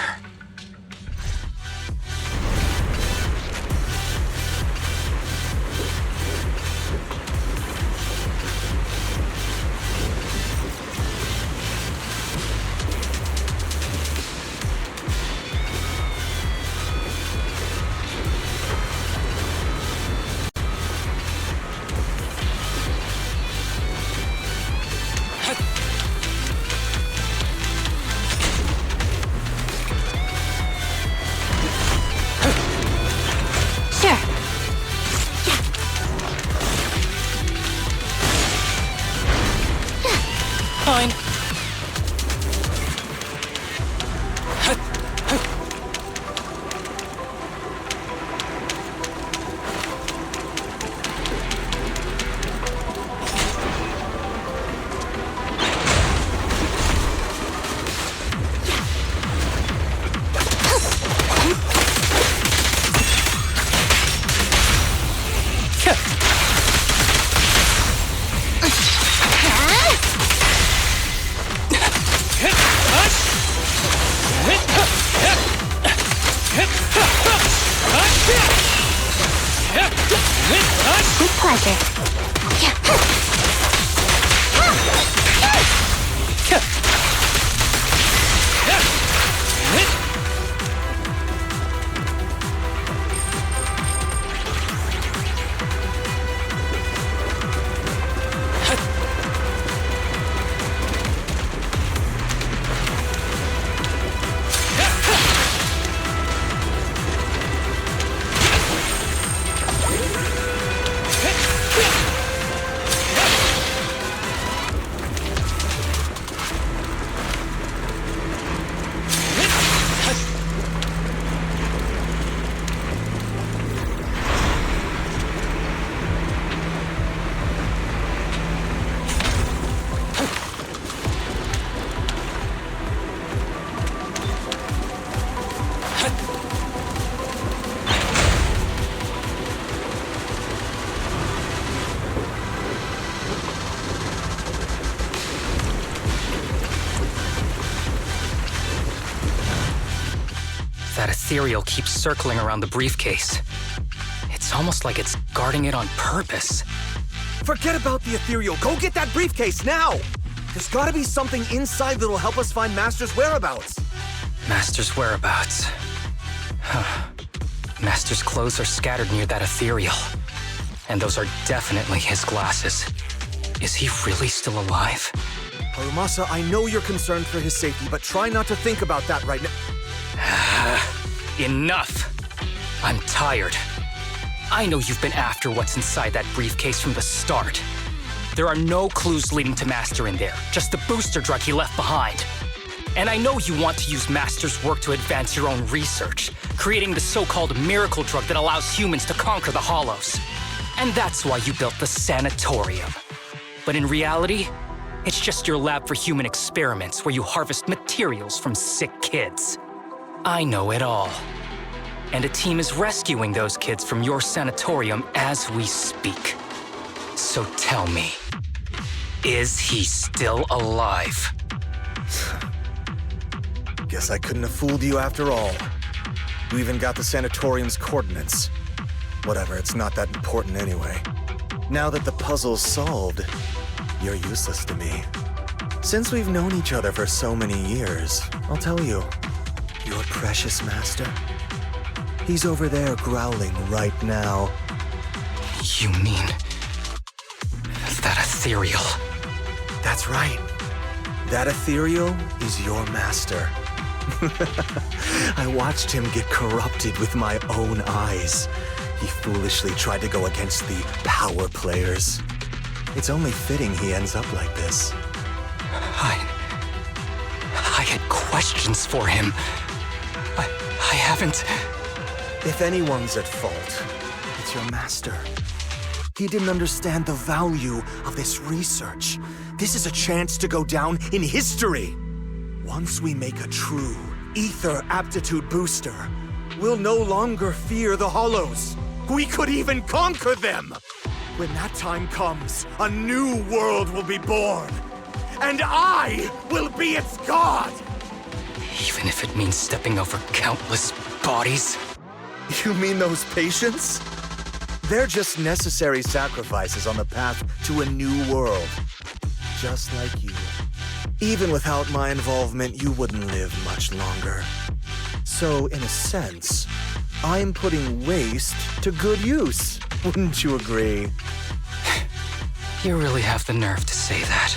Fine. With pleasure. That ethereal keeps circling around the briefcase. It's almost like it's guarding it on purpose. Forget about the ethereal. Go get that briefcase now! There's gotta be something inside that'll help us find Master's whereabouts. Master's whereabouts. Huh. Master's clothes are scattered near that ethereal. And those are definitely his glasses. Is he really still alive? Harumasa, I know you're concerned for his safety, but try not to think about that right now. Enough! I'm tired. I know you've been after what's inside that briefcase from the start. There are no clues leading to Master in there, just the booster drug he left behind. And I know you want to use Master's work to advance your own research, creating the so-called miracle drug that allows humans to conquer the Hollows. And that's why you built the sanatorium. But in reality, it's just your lab for human experiments where you harvest materials from sick kids. I know it all. And a team is rescuing those kids from your sanatorium as we speak. So tell me, is he still alive? Guess I couldn't have fooled you after all. You even got the sanatorium's coordinates. Whatever, it's not that important anyway. Now that the puzzle's solved, you're useless to me. Since we've known each other for so many years, I'll tell you, your precious master, he's over there growling right now. You mean that ethereal? That's right. That ethereal is your master. I watched him get corrupted with my own eyes. He foolishly tried to go against the power players. It's only fitting he ends up like this. I had questions for him. I haven't... If anyone's at fault, it's your master. He didn't understand the value of this research. This is a chance to go down in history. Once we make a true ether aptitude booster, we'll no longer fear the Hollows. We could even conquer them. When that time comes, a new world will be born. And I will be its god! Even if it means stepping over countless bodies? You mean those patients? They're just necessary sacrifices on the path to a new world. Just like you. Even without my involvement, you wouldn't live much longer. So, in a sense, I'm putting waste to good use. Wouldn't you agree? You really have the nerve to say that.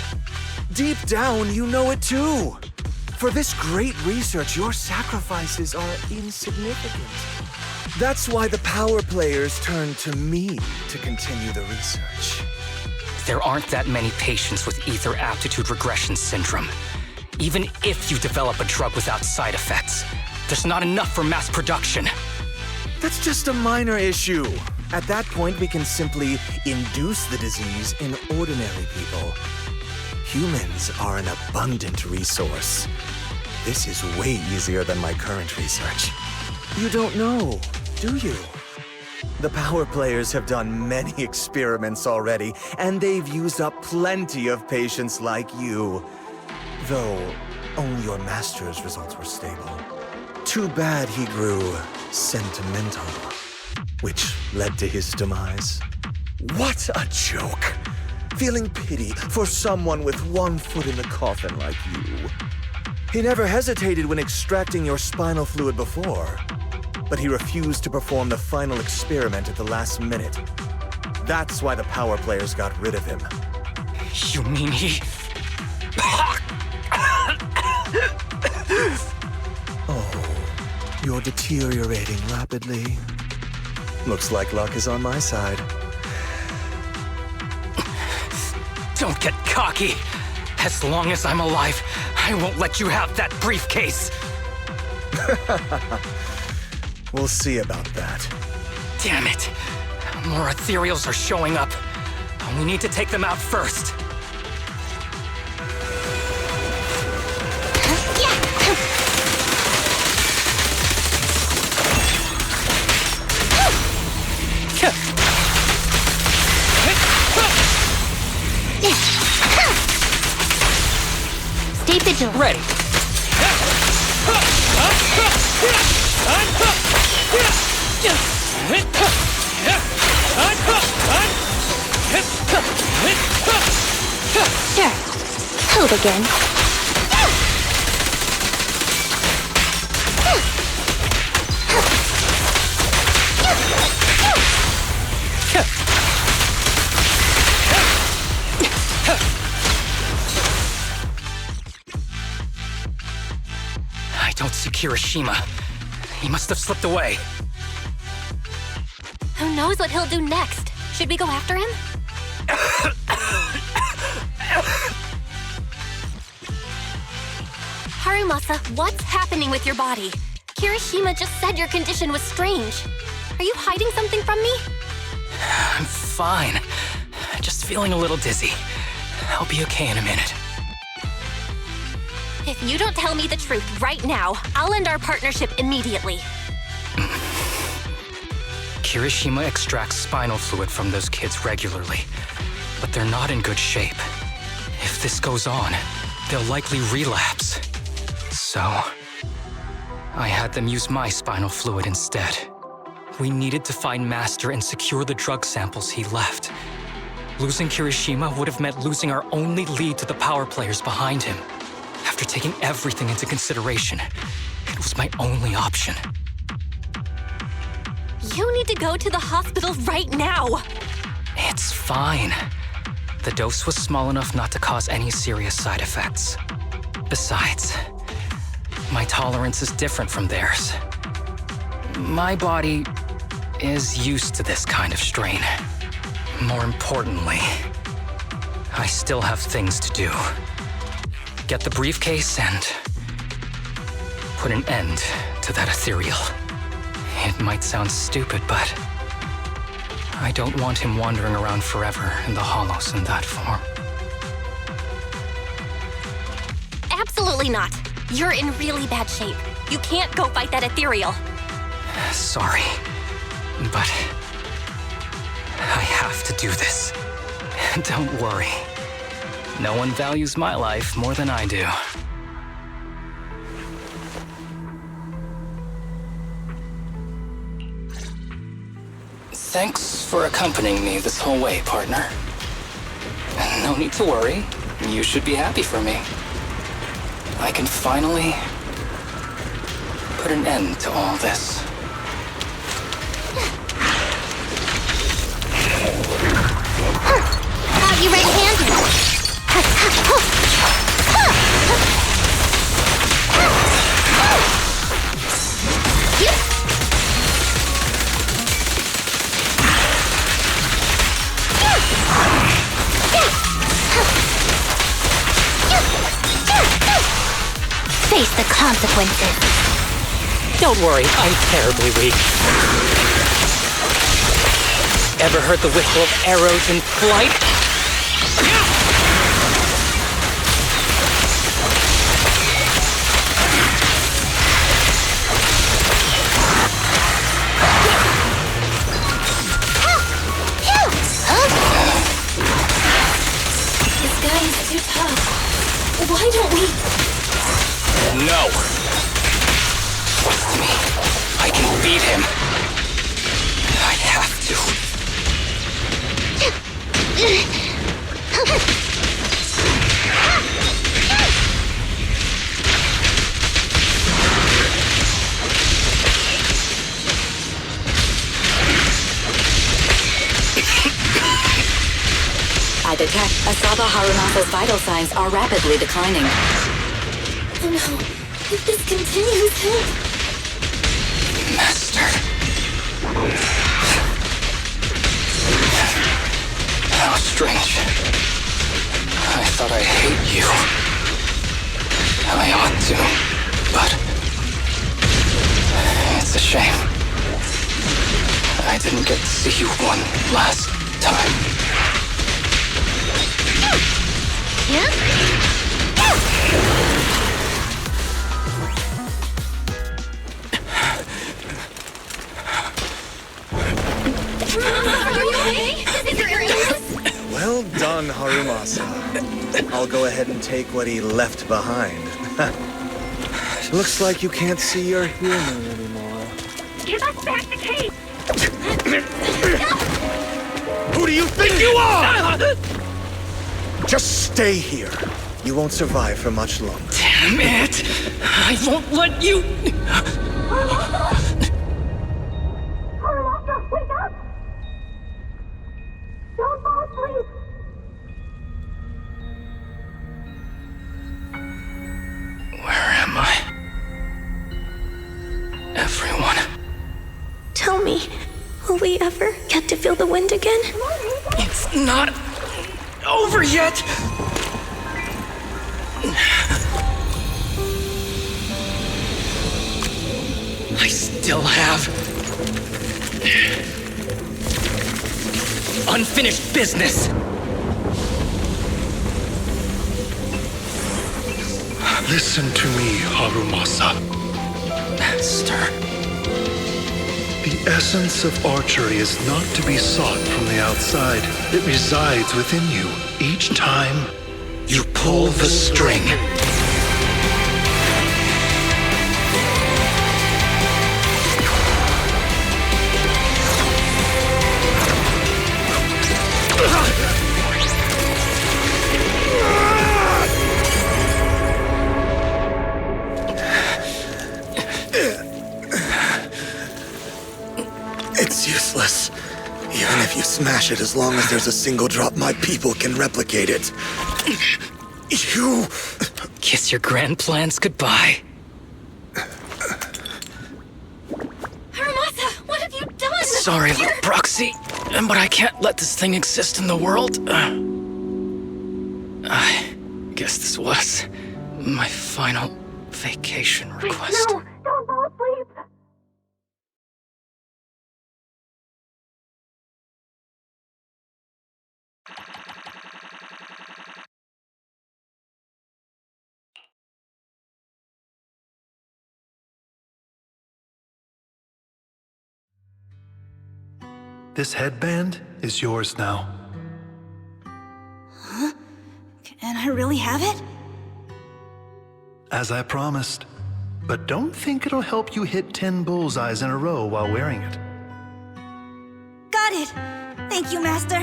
Deep down, you know it too. For this great research, your sacrifices are insignificant. That's why the power players turn to me to continue the research. There aren't that many patients with ether aptitude regression syndrome. Even if you develop a drug without side effects, there's not enough for mass production. That's just a minor issue. At that point, we can simply induce the disease in ordinary people. Humans are an abundant resource. This is way easier than my current research. You don't know, do you? The power players have done many experiments already, and they've used up plenty of patients like you. Though, only your master's results were stable. Too bad he grew sentimental, which led to his demise. What a joke! Feeling pity for someone with one foot in the coffin like you. He never hesitated when extracting your spinal fluid before, but he refused to perform the final experiment at the last minute. That's why the power players got rid of him. You mean he... Oh, you're deteriorating rapidly. Looks like luck is on my side. Don't get cocky. As long as I'm alive, I won't let you have that briefcase. We'll see about that. Damn it. More ethereals are showing up. We need to take them out first. Stay vigilant. Ready. Sure. Hold again. I don't see Kirishima. He must have slipped away. Who knows what he'll do next? Should we go after him? Harumasa, what's happening with your body? Kirishima just said your condition was strange. Are you hiding something from me? I'm fine. Just feeling a little dizzy. I'll be okay in a minute. If you don't tell me the truth right now, I'll end our partnership immediately. Kirishima extracts spinal fluid from those kids regularly, but they're not in good shape. If this goes on, they'll likely relapse. So, I had them use my spinal fluid instead. We needed to find Master and secure the drug samples he left. Losing Kirishima would have meant losing our only lead to the power players behind him. After taking everything into consideration, it was my only option. You need to go to the hospital right now! It's fine. The dose was small enough not to cause any serious side effects. Besides, my tolerance is different from theirs. My body is used to this kind of strain. More importantly, I still have things to do. Get the briefcase and put an end to that ethereal. It might sound stupid, but I don't want him wandering around forever in the hollows in that form. Absolutely not. You're in really bad shape. You can't go fight that ethereal. Sorry, but I have to do this. Don't worry. No one values my life more than I do. Thanks for accompanying me this whole way, partner. No need to worry. You should be happy for me. I can finally put an end to all this. Got you red-handed. Face the consequences. Don't worry, I'm terribly weak. Ever heard the whistle of arrows in flight? This guy is too tough. Why don't we... No! Trust me, I can beat him. I have to. I detect Asaba Harumasa's vital signs are rapidly declining. Oh no. If this continues, he'll... Master. How strange. I thought I hate you. I ought to, but it's a shame. I didn't get to see you one last time. Well done, Harumasa. I'll go ahead and take what he left behind. Looks like you can't see your human anymore. Give us back the cave! Who do you think you are? Just stay here. You won't survive for much longer. Damn it! I won't let you... Harumasa, wake up! Don't fall asleep! Where am I? we ever get to feel the wind again? It's not over yet! I still have unfinished business. Listen to me, Harumasa. Master. The essence of archery is not to be sought from the outside. It resides within you. Each time you pull the string. It's useless. Even if you smash it, as long as there's a single drop, my people can replicate it. You... Kiss your grand plans goodbye. Harumasa, what have you done? Sorry, little proxy, but I can't let this thing exist in the world. I guess this was my final vacation request. No, don't fall asleep. This headband is yours now. Huh? Can I really have it? As I promised. But don't think it'll help you hit 10 bullseyes in a row while wearing it. Got it! Thank you, Master.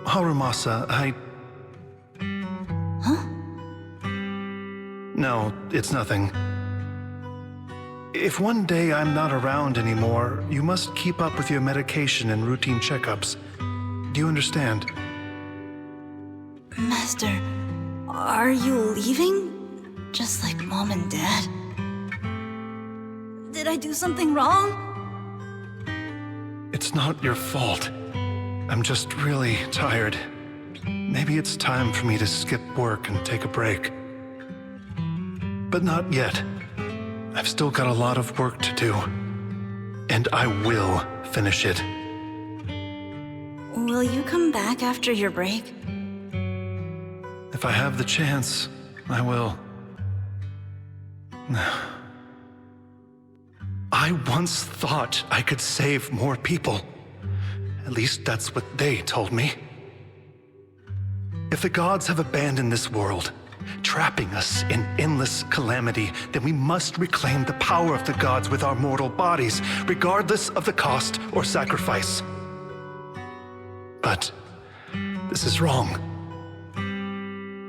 Harumasa, Huh? No, it's nothing. If one day I'm not around anymore, you must keep up with your medication and routine checkups. Do you understand? Master, are you leaving? Just like Mom and Dad? Did I do something wrong? It's not your fault. I'm just really tired. Maybe it's time for me to skip work and take a break. But not yet. I've still got a lot of work to do. And I will finish it. Will you come back after your break? If I have the chance, I will. I once thought I could save more people. At least that's what they told me. If the gods have abandoned this world, trapping us in endless calamity, then we must reclaim the power of the gods with our mortal bodies, regardless of the cost or sacrifice. But this is wrong.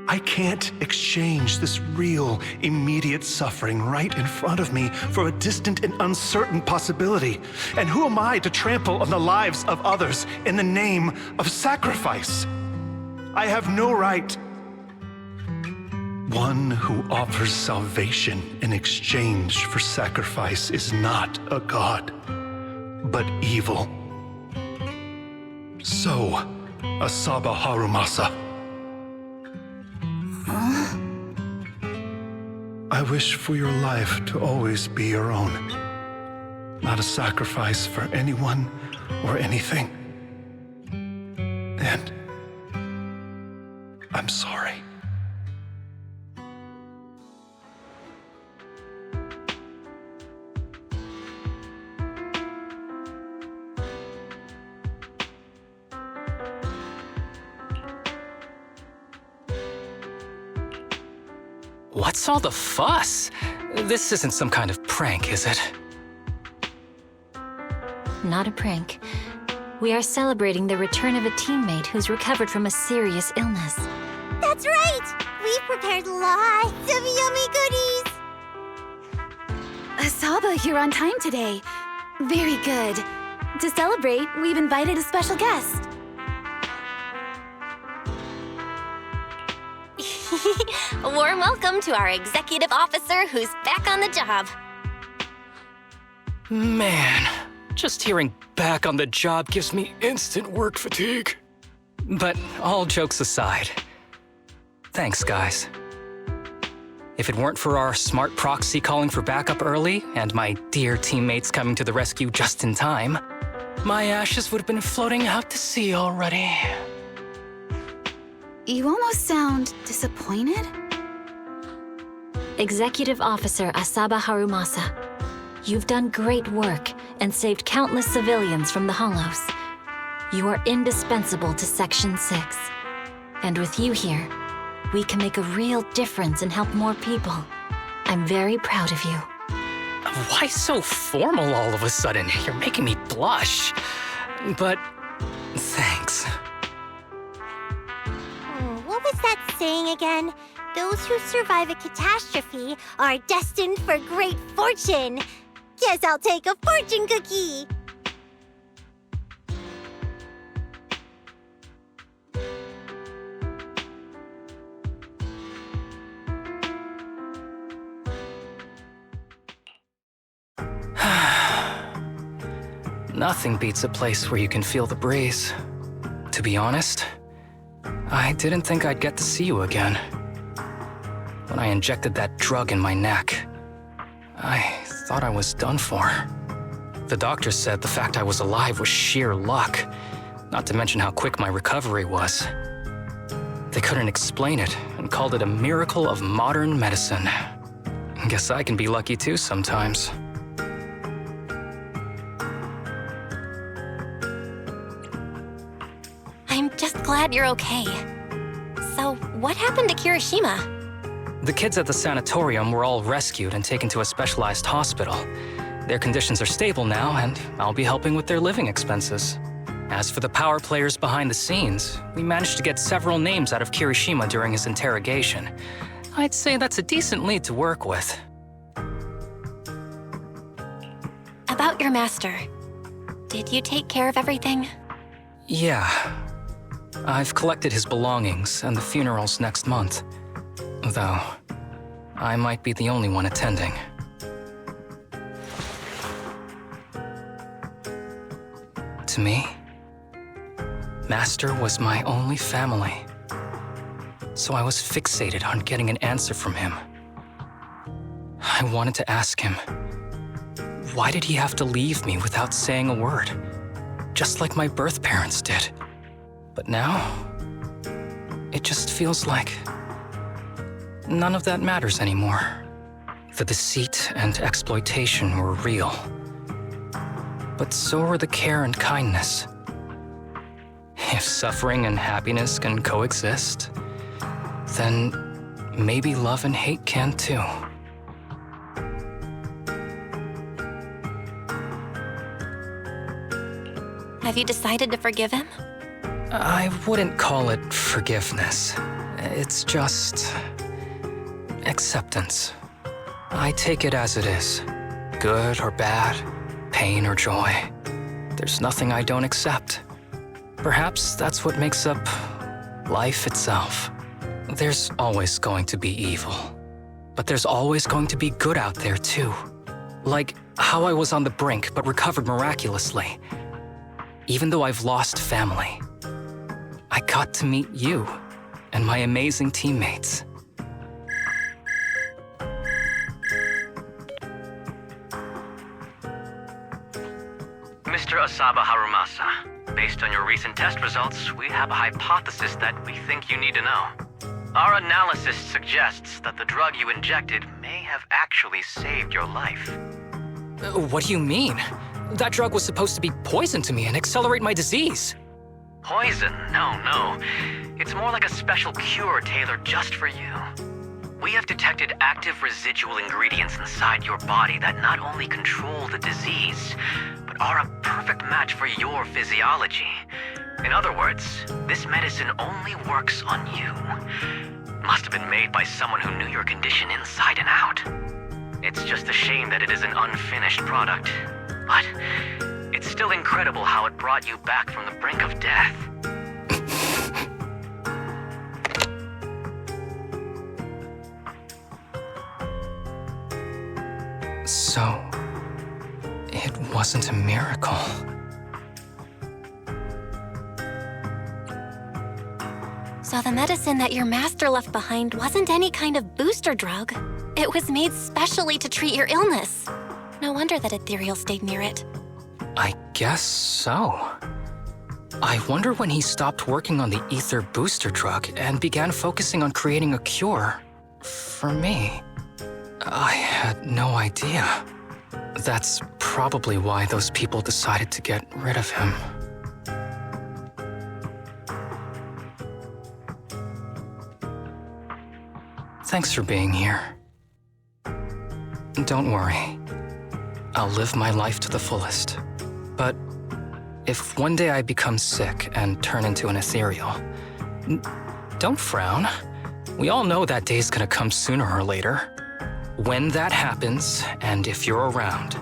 I can't exchange this real, immediate suffering right in front of me for a distant and uncertain possibility. And who am I to trample on the lives of others in the name of sacrifice? I have no right. One who offers salvation in exchange for sacrifice is not a god, but evil. So, Asaba Harumasa. Huh? I wish for your life to always be your own. Not a sacrifice for anyone or anything. And I'm sorry. What's all the fuss? This isn't some kind of prank, is it? Not a prank. We are celebrating the return of a teammate who's recovered from a serious illness. That's right! We've prepared lots of yummy goodies! Asaba, you're on time today. Very good. To celebrate, we've invited a special guest. A warm welcome to our executive officer who's back on the job. Man, just hearing back on the job gives me instant work fatigue. But all jokes aside, thanks, guys. If it weren't for our smart proxy calling for backup early and my dear teammates coming to the rescue just in time, my ashes would have been floating out to sea already. You almost sound disappointed? Executive Officer Asaba Harumasa, you've done great work and saved countless civilians from the Hollows. You are indispensable to Section 6. And with you here, we can make a real difference and help more people. I'm very proud of you. Why so formal all of a sudden? You're making me blush. But thanks. What was that saying again? Those who survive a catastrophe are destined for great fortune. Guess I'll take a fortune cookie. Nothing beats a place where you can feel the breeze. To be honest, I didn't think I'd get to see you again. When I injected that drug in my neck, I thought I was done for. The doctor said the fact I was alive was sheer luck, not to mention how quick my recovery was. They couldn't explain it and called it a miracle of modern medicine. Guess I can be lucky too sometimes. I'm just glad you're okay. So, what happened to Kirishima? The kids at the sanatorium were all rescued and taken to a specialized hospital. Their conditions are stable now, and I'll be helping with their living expenses. As for the power players behind the scenes, we managed to get several names out of Kirishima during his interrogation. I'd say that's a decent lead to work with. About your master. Did you take care of everything? Yeah. I've collected his belongings, and the funeral's next month. Though, I might be the only one attending. To me, Master was my only family. So I was fixated on getting an answer from him. I wanted to ask him, why did he have to leave me without saying a word? Just like my birth parents did. But now, it just feels like none of that matters anymore. The deceit and exploitation were real. But so were the care and kindness. If suffering and happiness can coexist, then maybe love and hate can too. Have you decided to forgive him? I wouldn't call it forgiveness. It's just acceptance. I take it as it is. Good or bad, pain or joy. There's nothing I don't accept. Perhaps that's what makes up life itself. There's always going to be evil. But there's always going to be good out there too. Like how I was on the brink but recovered miraculously. Even though I've lost family, I got to meet you and my amazing teammates. Mr. Asaba Harumasa, based on your recent test results, we have a hypothesis that we think you need to know. Our analysis suggests that the drug you injected may have actually saved your life. What do you mean? That drug was supposed to be poison to me and accelerate my disease. Poison? No. It's more like a special cure tailored just for you. We have detected active residual ingredients inside your body that not only control the disease, but are a perfect match for your physiology. In other words, this medicine only works on you. Must have been made by someone who knew your condition inside and out. It's just a shame that it is an unfinished product. But it's still incredible how it brought you back from the brink of death. So, wasn't a miracle. So the medicine that your master left behind wasn't any kind of booster drug. It was made specially to treat your illness. No wonder that Ethereal stayed near it. I guess so. I wonder when he stopped working on the ether booster drug and began focusing on creating a cure for me. I had no idea. That's probably why those people decided to get rid of him. Thanks for being here. Don't worry. I'll live my life to the fullest. But if one day I become sick and turn into an ethereal, don't frown. We all know that day's gonna come sooner or later. When that happens, and if you're around,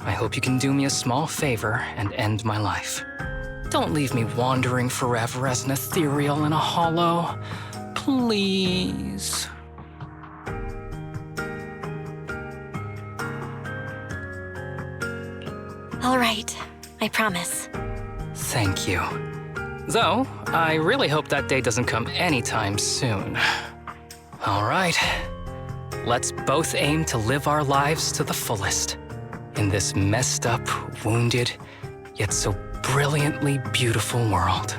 I hope you can do me a small favor and end my life. Don't leave me wandering forever as an ethereal in a hollow. Please. All right, I promise. Thank you. Though, I really hope that day doesn't come anytime soon. All right. Let's both aim to live our lives to the fullest in this messed up, wounded, yet so brilliantly beautiful world.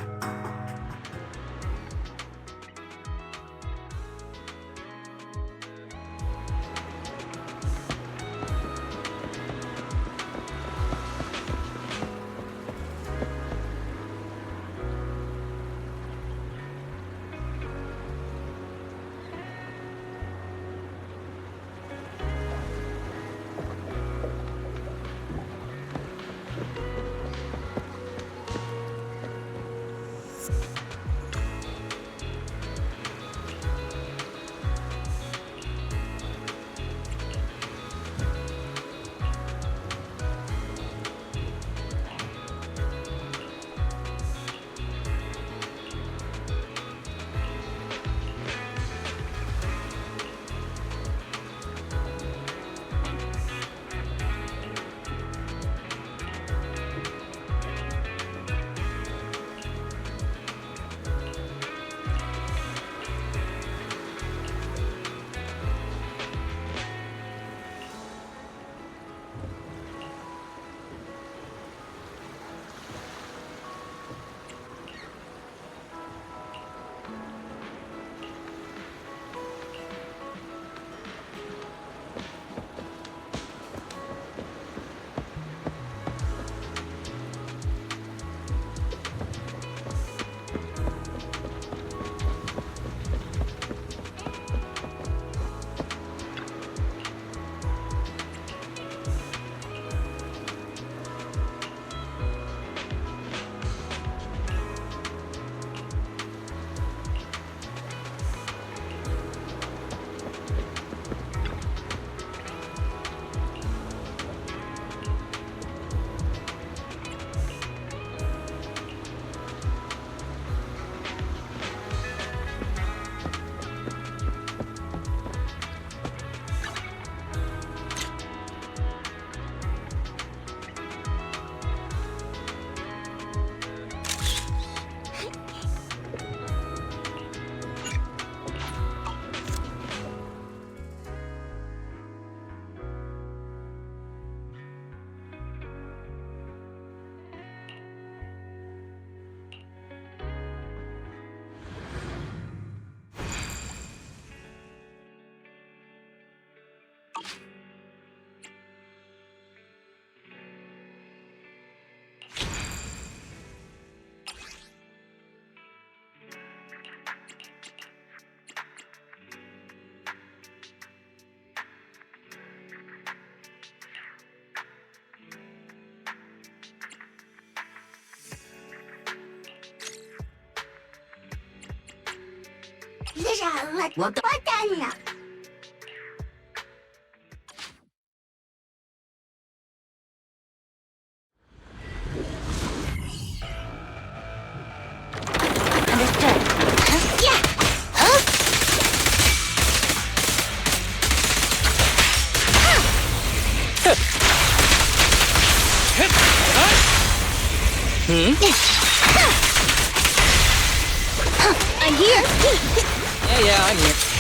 Yeah, I'm here.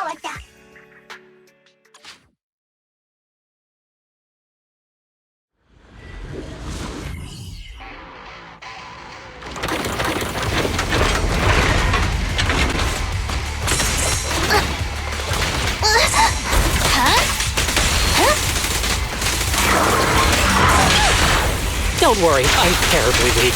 왔다. Don't worry, I'm terribly weak.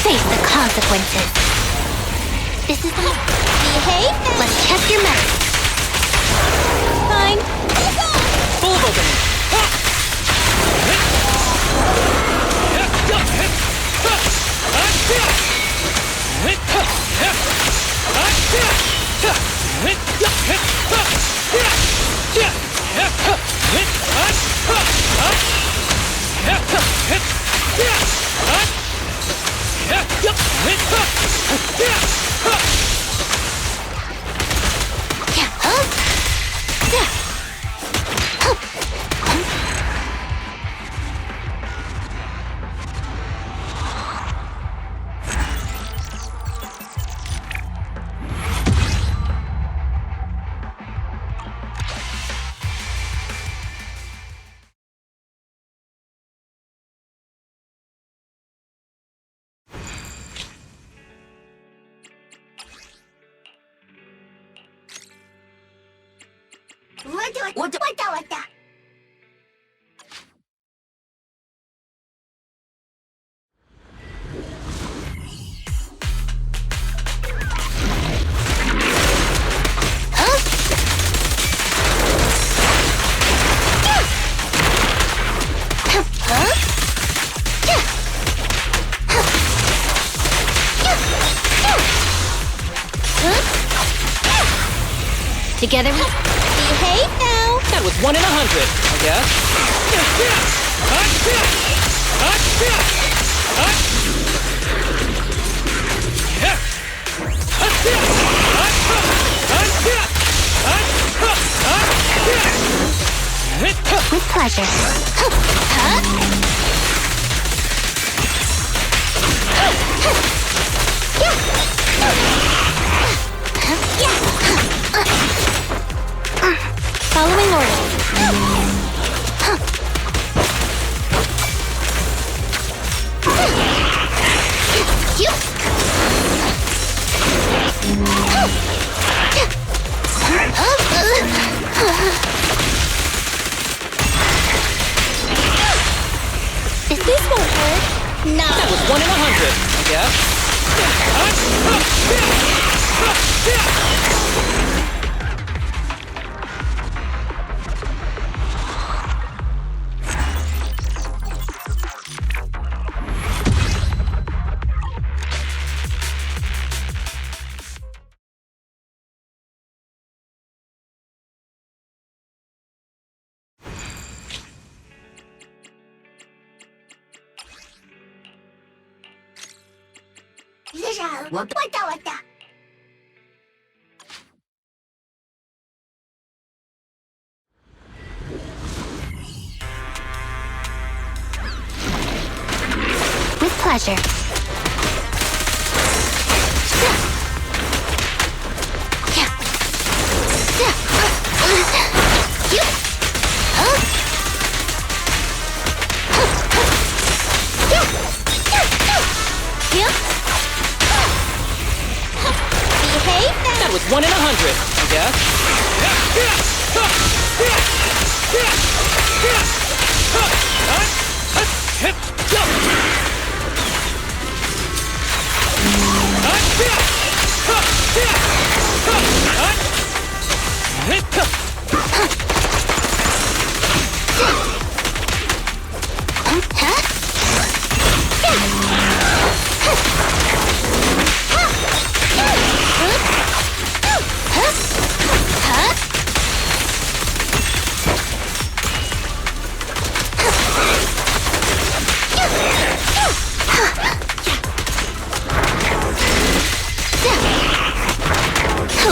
Face the consequences. This is the... Behave? Let's test your mettle. Fine. Full of opening. 왔다. Together we behave now. That was 1 in 100, I guess. With pleasure. Following orders. This won't hurt. No. That was 1 in 100, I guess. With pleasure. That was 1 in 100, I guess.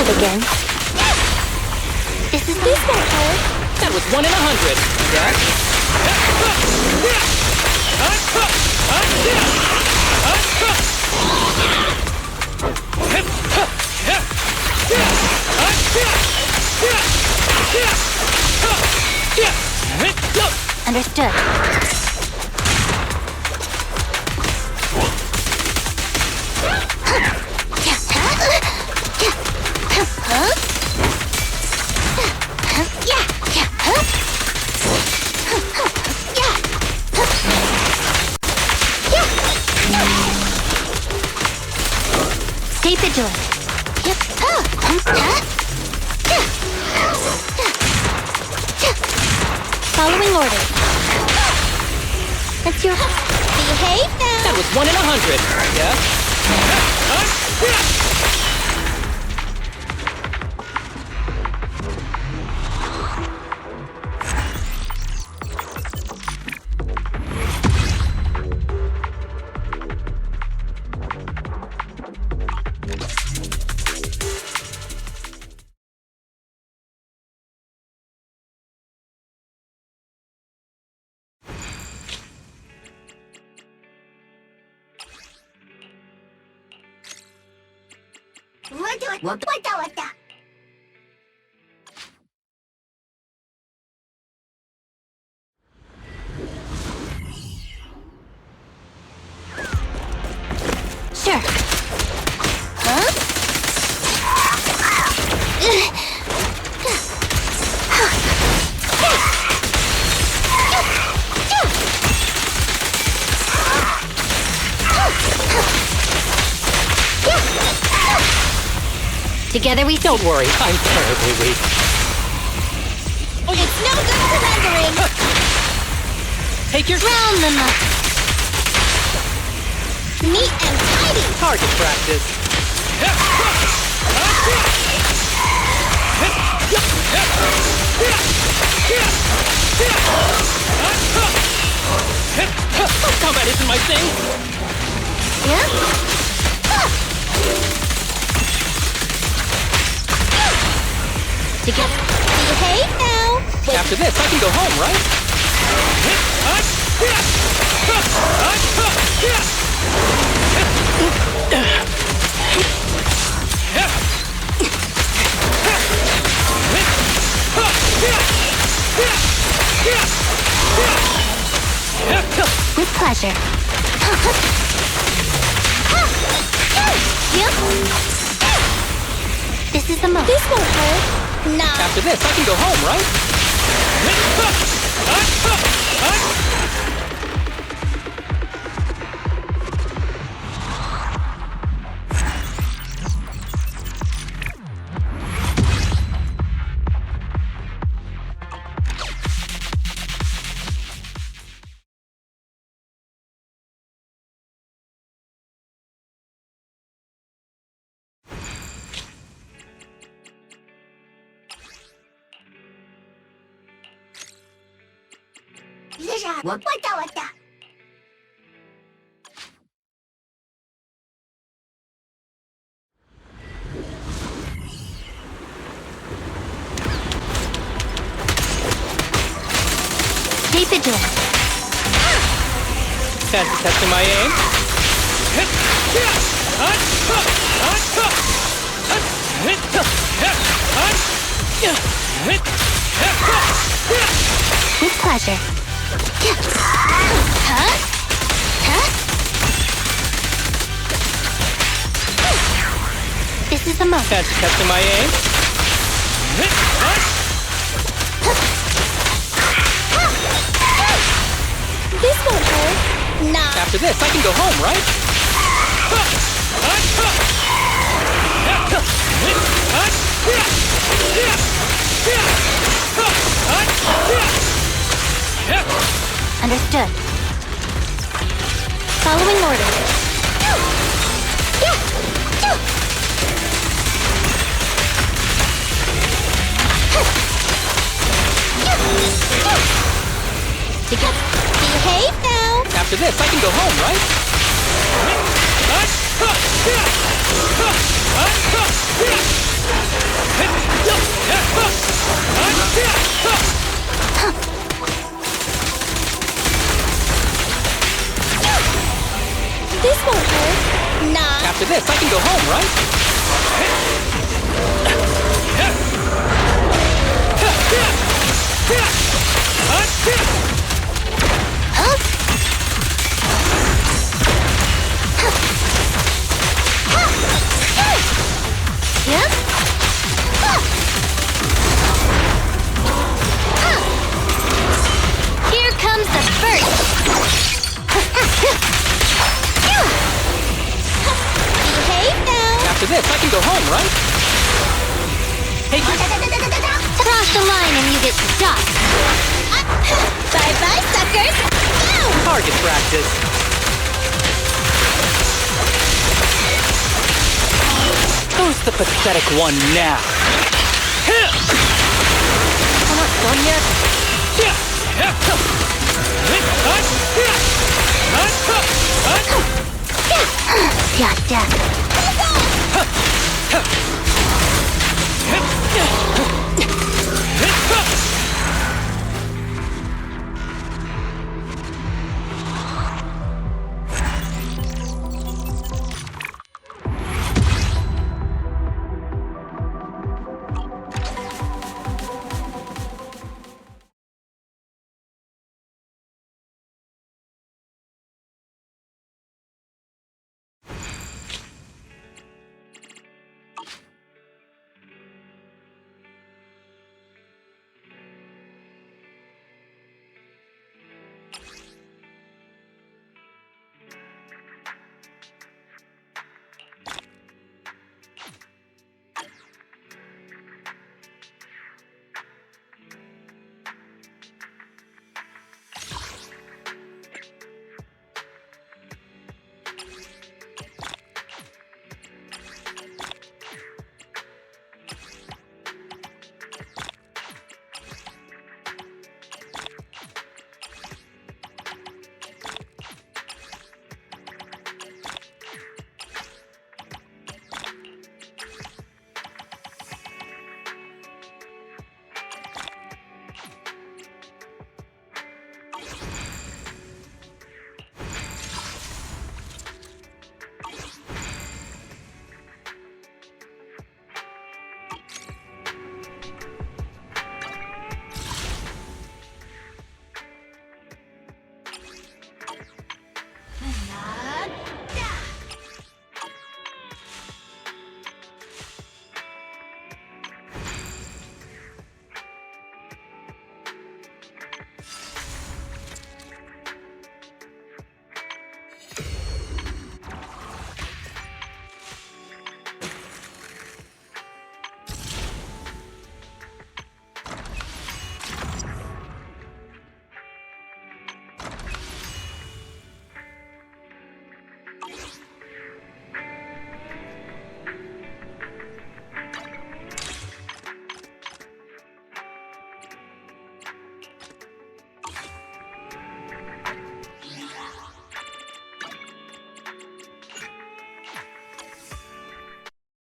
Again. This won't hurt. That was 1 in 100, I guess. Understood. Stay vigilant. Following orders. That's your... Behave now! That was 1 in 100, I guess. Sure. Together we... Don't worry, I'm terribly weak. It's no good surrendering! Take your... Round them up! Neat and tidy! Target practice. Combat isn't my thing. Together. Behave now! After this, I can go home, right? With pleasure. This is the most. This won't hurt. No. After this, I can go home, right? What? begin. Fancy testing my aim? With pleasure. Huh? This is the moment. Fancy testing my aim? This won't hurt. Nah. After this, I can go home, right? Understood. Following orders. Behave now. After this, I can go home, right? This won't hurt. Nah. After this, I can go home, right? Yep. Here comes the first. Behave now. After this, I can go home, right? Hey, Cross the line and you get stuck. Bye-bye, suckers. target practice. Who's the pathetic one now? I'm not done yet. Got that.